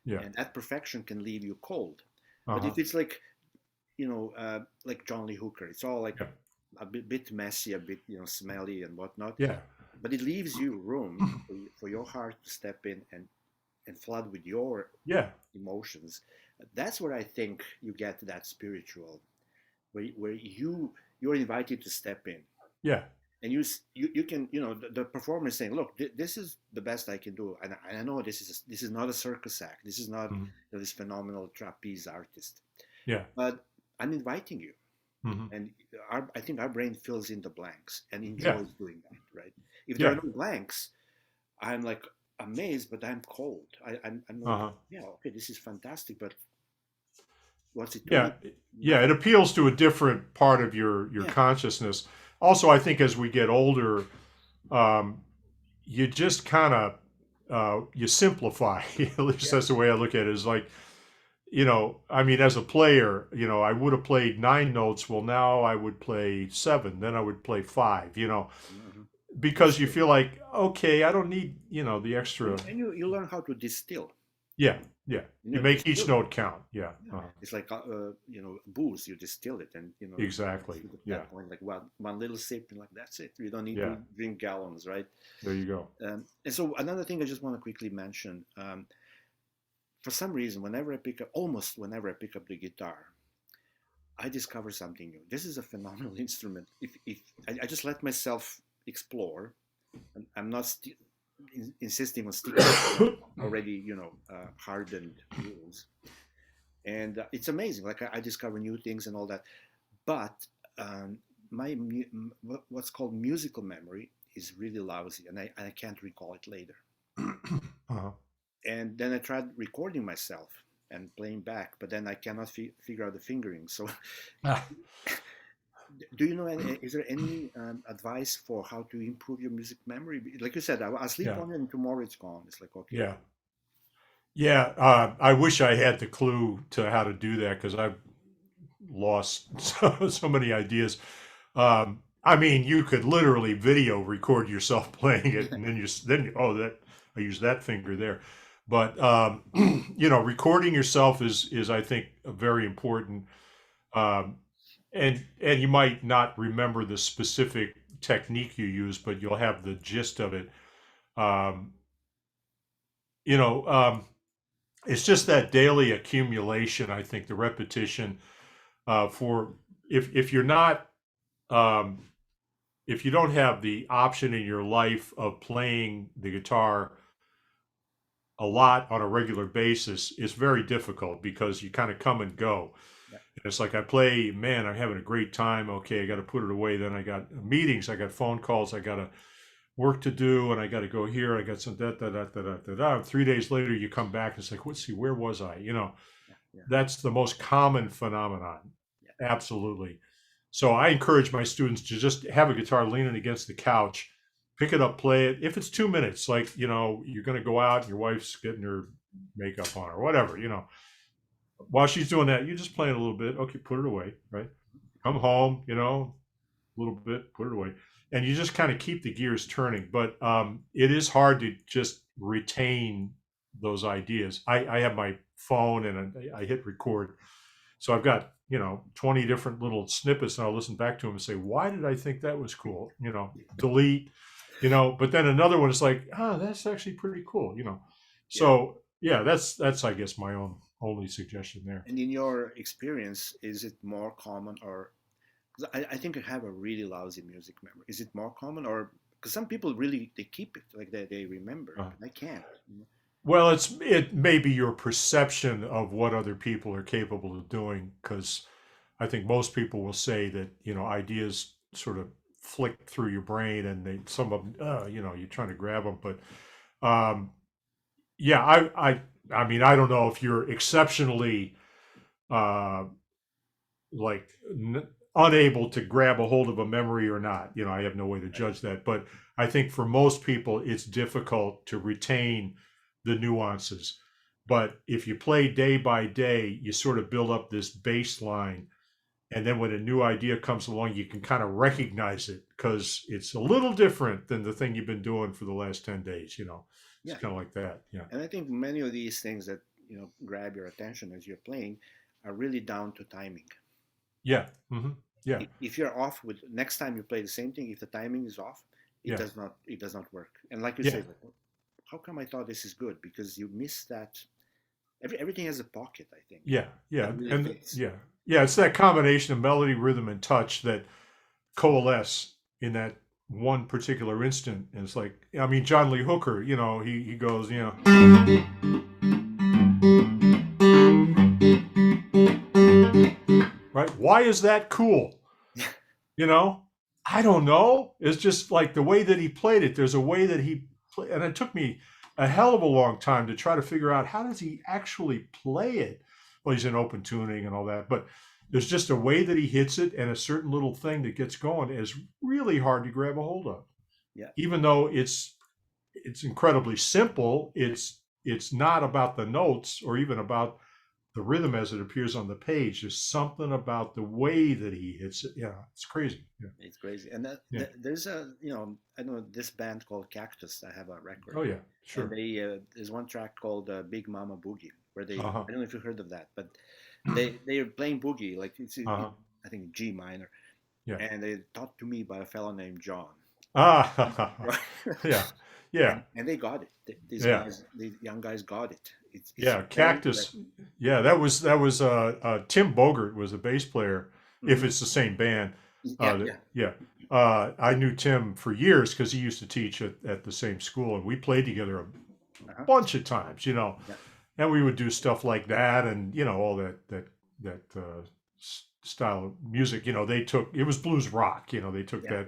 S1: Yeah.
S2: And that perfection can leave you cold. But
S1: Uh-huh.
S2: if it's like John Lee Hooker, it's all like
S1: Yeah.
S2: a bit messy, a bit smelly and whatnot.
S1: Yeah.
S2: But it leaves you room for your heart to step in and flood with your
S1: Yeah.
S2: emotions. That's where I think you get that spiritual, where you're invited to step in,
S1: Yeah.
S2: and you can the performer is saying, look, this is the best I can do, and I know this is not a circus act, this is not
S1: Mhm.
S2: this phenomenal trapeze artist,
S1: Yeah.
S2: but I'm inviting you.
S1: Hmm.
S2: And I think our brain fills in the blanks and
S1: Yeah.
S2: enjoys doing that, right? If there
S1: Yeah.
S2: are no blanks, I'm like amazed, but I'm cold. I'm like,
S1: Uh-huh.
S2: yeah, okay, this is fantastic, but what's it
S1: Yeah.
S2: doing?
S1: Yeah. It appeals to a different part of your
S2: Yeah,
S1: consciousness. Also, I think as we get older, um, you just kind of you simplify. At least
S2: yeah,
S1: that's the way I look at it. Is like, I mean, as a player, I would have played 9 notes. Well, now I would play 7. Then I would play 5.
S2: mhm.
S1: Because you
S2: Distill.
S1: feel like, okay, I don't need, the extra.
S2: And you learn how to distill.
S1: Yeah, yeah. You make each
S2: Distill.
S1: note count. Yeah,
S2: Yeah. It's like booze. You distill it, and
S1: exactly.
S2: at
S1: Yeah,
S2: that point, like one little sip, and like that's it. You don't need
S1: yeah.
S2: to drink gallons, right?
S1: There you go.
S2: And so another thing I just want to quickly mention. For some reason, almost whenever I pick up the guitar, I discover something new. This is a phenomenal instrument. If I just let myself explore, and I'm not insisting on sticking to already hardened rules, and it's amazing. Like I discover new things and all that. But what's called musical memory is really lousy, and I can't recall it later.
S1: Uh-huh.
S2: And then I tried recording myself and playing back, but then I cannot figure out the fingering. So,
S1: Ah,
S2: do you know is there any advice for how to improve your music memory? Like you said, I sleep
S1: yeah,
S2: on it and tomorrow it's gone. It's like, okay,
S1: yeah, yeah. I wish I had the clue to how to do that because I've lost so many ideas. I mean, you could literally video record yourself playing it, and oh, that I use that finger there. But recording yourself is I think very important. Um, and you might not remember the specific technique you use, but you'll have the gist of it. Um, you know, it's just that daily accumulation. I think the repetition for if you're not um, if you don't have the option in your life of playing the guitar a lot on a regular basis, it's very difficult because you kind of come and go.
S2: yeah,
S1: And it's like I play, man, I'm having a great time. Okay, I got to put it away. Then I got meetings, I got phone calls, I got to work to do, and I got to go here. I got some da da da da da da. Da. 3 days later, you come back. And it's like, let's see, where was I?
S2: yeah, yeah,
S1: That's the most common phenomenon.
S2: yeah,
S1: Absolutely. So I encourage my students to just have a guitar leaning against the couch, pick it up, play it. If it's 2 minutes, like, you're going to go out and your wife's getting her makeup on or whatever, while she's doing that, you just playing a little bit. Okay, put it away, right? Come home, a little bit, put it away. And you just kind of keep the gears turning. But it is hard to just retain those ideas. I have my phone and I hit record. So I've got, 20 different little snippets and I'll listen back to them and say, why did I think that was cool? Delete, but then another one is like, that's actually pretty cool.
S2: yeah.
S1: So yeah, that's I guess my only suggestion there.
S2: And in your experience, is it more common, or 'cause I think I have a really lousy music memory. Is it more common, or because some people really they keep it, like they remember,
S1: Uh,
S2: but I can't. You know?
S1: well, it may be your perception of what other people are capable of doing, because I think most people will say that ideas sort of flick through your brain, and some of them, you're trying to grab them. But um, yeah, I mean, I don't know if you're exceptionally uh, like unable to grab a hold of a memory or not. I have no way to
S2: Right.
S1: judge that, but I think for most people, it's difficult to retain the nuances. But if you play day by day, you sort of build up this baseline. And then when a new idea comes along, you can kind of recognize it because it's a little different than the thing you've been doing for the last 10 days. It's
S2: Yeah,
S1: kind of like that. Yeah.
S2: and I think many of these things that grab your attention as you're playing are really down to timing.
S1: Yeah. Hmm. Yeah.
S2: If you're off with next time you play the same thing, if the timing is off,
S1: Yeah.
S2: it does not work. And like you
S1: Yeah.
S2: said, like, how come I thought this is good? Because you miss that. Everything has a pocket, I think,
S1: Yeah. Yeah.
S2: that really
S1: And
S2: fits.
S1: yeah. Yeah. It's that combination of melody, rhythm, and touch that coalesce in that one particular instant. And it's like, I mean, John Lee Hooker, he goes, right? Why is that cool? You know, I don't know. It's just like the way that he played it. There's a way that he played, and it took me a hell of a long time to try to figure out how does he actually play it. Well, he's in open tuning and all that, but there's just a way that he hits it, and a certain little thing that gets going is really hard to grab a hold of.
S2: Yeah,
S1: Even though it's incredibly simple, it's not about the notes or even about the rhythm as it appears on the page. There's something about the way that he hits it. Yeah, it's crazy. Yeah,
S2: it's crazy. And
S1: yeah.
S2: there's I know this band called Cactus. I have a record,
S1: Oh yeah,
S2: and
S1: sure.
S2: there's one track called Big Mama Boogie, where
S1: Uh huh.
S2: I don't know if you heard of that, but they're playing boogie like
S1: Uh huh.
S2: I think G minor,
S1: Yeah.
S2: and they taught to me by a fellow named John.
S1: Ah. Yeah. Yeah.
S2: And they got it. These
S1: Yeah.
S2: guys, these young guys got it. It's
S1: Yeah.
S2: very
S1: Cactus.
S2: interesting.
S1: Yeah, that was Tim Bogert was the bass player. If
S2: Hmm.
S1: it's the same band,
S2: Yeah, yeah.
S1: yeah. I knew Tim for years because he used to teach at the same school, and we played together a
S2: Uh-huh.
S1: bunch of times.
S2: Yeah.
S1: And we would do stuff like that, and all that style of music. You know, they took it was blues rock. You know, they took
S2: Yeah.
S1: that.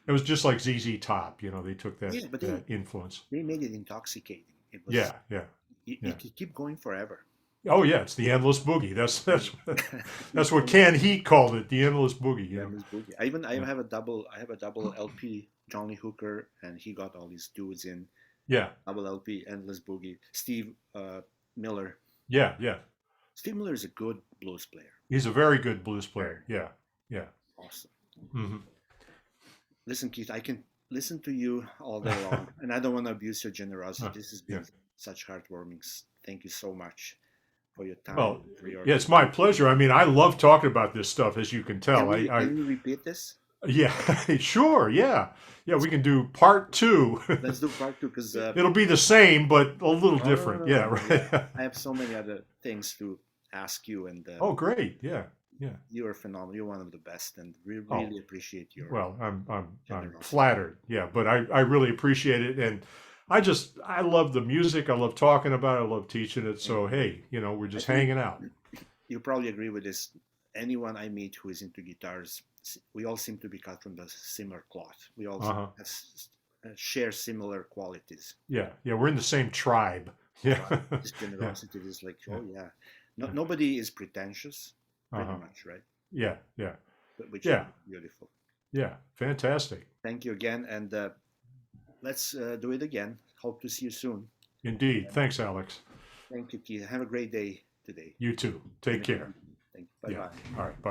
S1: It was just like ZZ Top. You know, they took that
S2: Yeah, but
S1: that influence.
S2: they made it intoxicating. It was
S1: Yeah, yeah,
S2: you
S1: yeah.
S2: could keep going forever.
S1: Oh yeah, it's the endless boogie. That's what Can Heat called it, the endless boogie. You know.
S2: Endless boogie. I even
S1: Yeah,
S2: have a double LP, Johnny Hooker, and he got all these dudes in
S1: yeah,
S2: double LP, Endless Boogie. Steve Miller.
S1: yeah, yeah.
S2: Steve Miller is a good blues player.
S1: He's a very good blues
S2: Very
S1: player. Yeah, yeah.
S2: awesome.
S1: Hmm.
S2: Listen, Keith, I can listen to you all day long, and I don't want to abuse your generosity. This has
S1: Yeah.
S2: been such heartwarming. Thank you so much for your time,
S1: Well,
S2: for your.
S1: yeah, it's my pleasure. I mean, I love talking about this stuff, as you can tell.
S2: Can we repeat this?
S1: Yeah, sure. Yeah, yeah. We can do part two.
S2: Let's do part two because
S1: It'll be the same, but a little
S2: no, no,
S1: different.
S2: no,
S1: Yeah,
S2: no, yeah.
S1: right.
S2: I have so many other things to ask you, and
S1: Oh, great. Yeah, yeah.
S2: you are phenomenal. You're one of the best, and we
S1: Oh,
S2: really appreciate your
S1: well, I'm
S2: generosity.
S1: flattered. Yeah, but I really appreciate it, and I love the music. I love talking about it. I love teaching it. So hey, you know, we're
S2: I
S1: just
S2: think
S1: hanging out.
S2: you probably agree with this. Anyone I meet who is into guitars, we all seem to be cut from the similar cloth. We all
S1: Uh-huh.
S2: share similar qualities.
S1: Yeah, yeah. We're in the same tribe. Yeah,
S2: This
S1: yeah,
S2: generosity is like,
S1: yeah,
S2: oh yeah,
S1: yeah.
S2: nobody is pretentious, pretty
S1: Uh-huh.
S2: much, right?
S1: Yeah, yeah,
S2: Which is
S1: yeah,
S2: beautiful.
S1: yeah. Fantastic.
S2: Thank you again, and let's do it again. Hope to see you soon.
S1: Indeed. Thanks, Alex.
S2: Thank you, Keith. Have a great day today.
S1: You too. Take care.
S2: Thank you. Bye
S1: Yeah.
S2: bye.
S1: All right. Bye.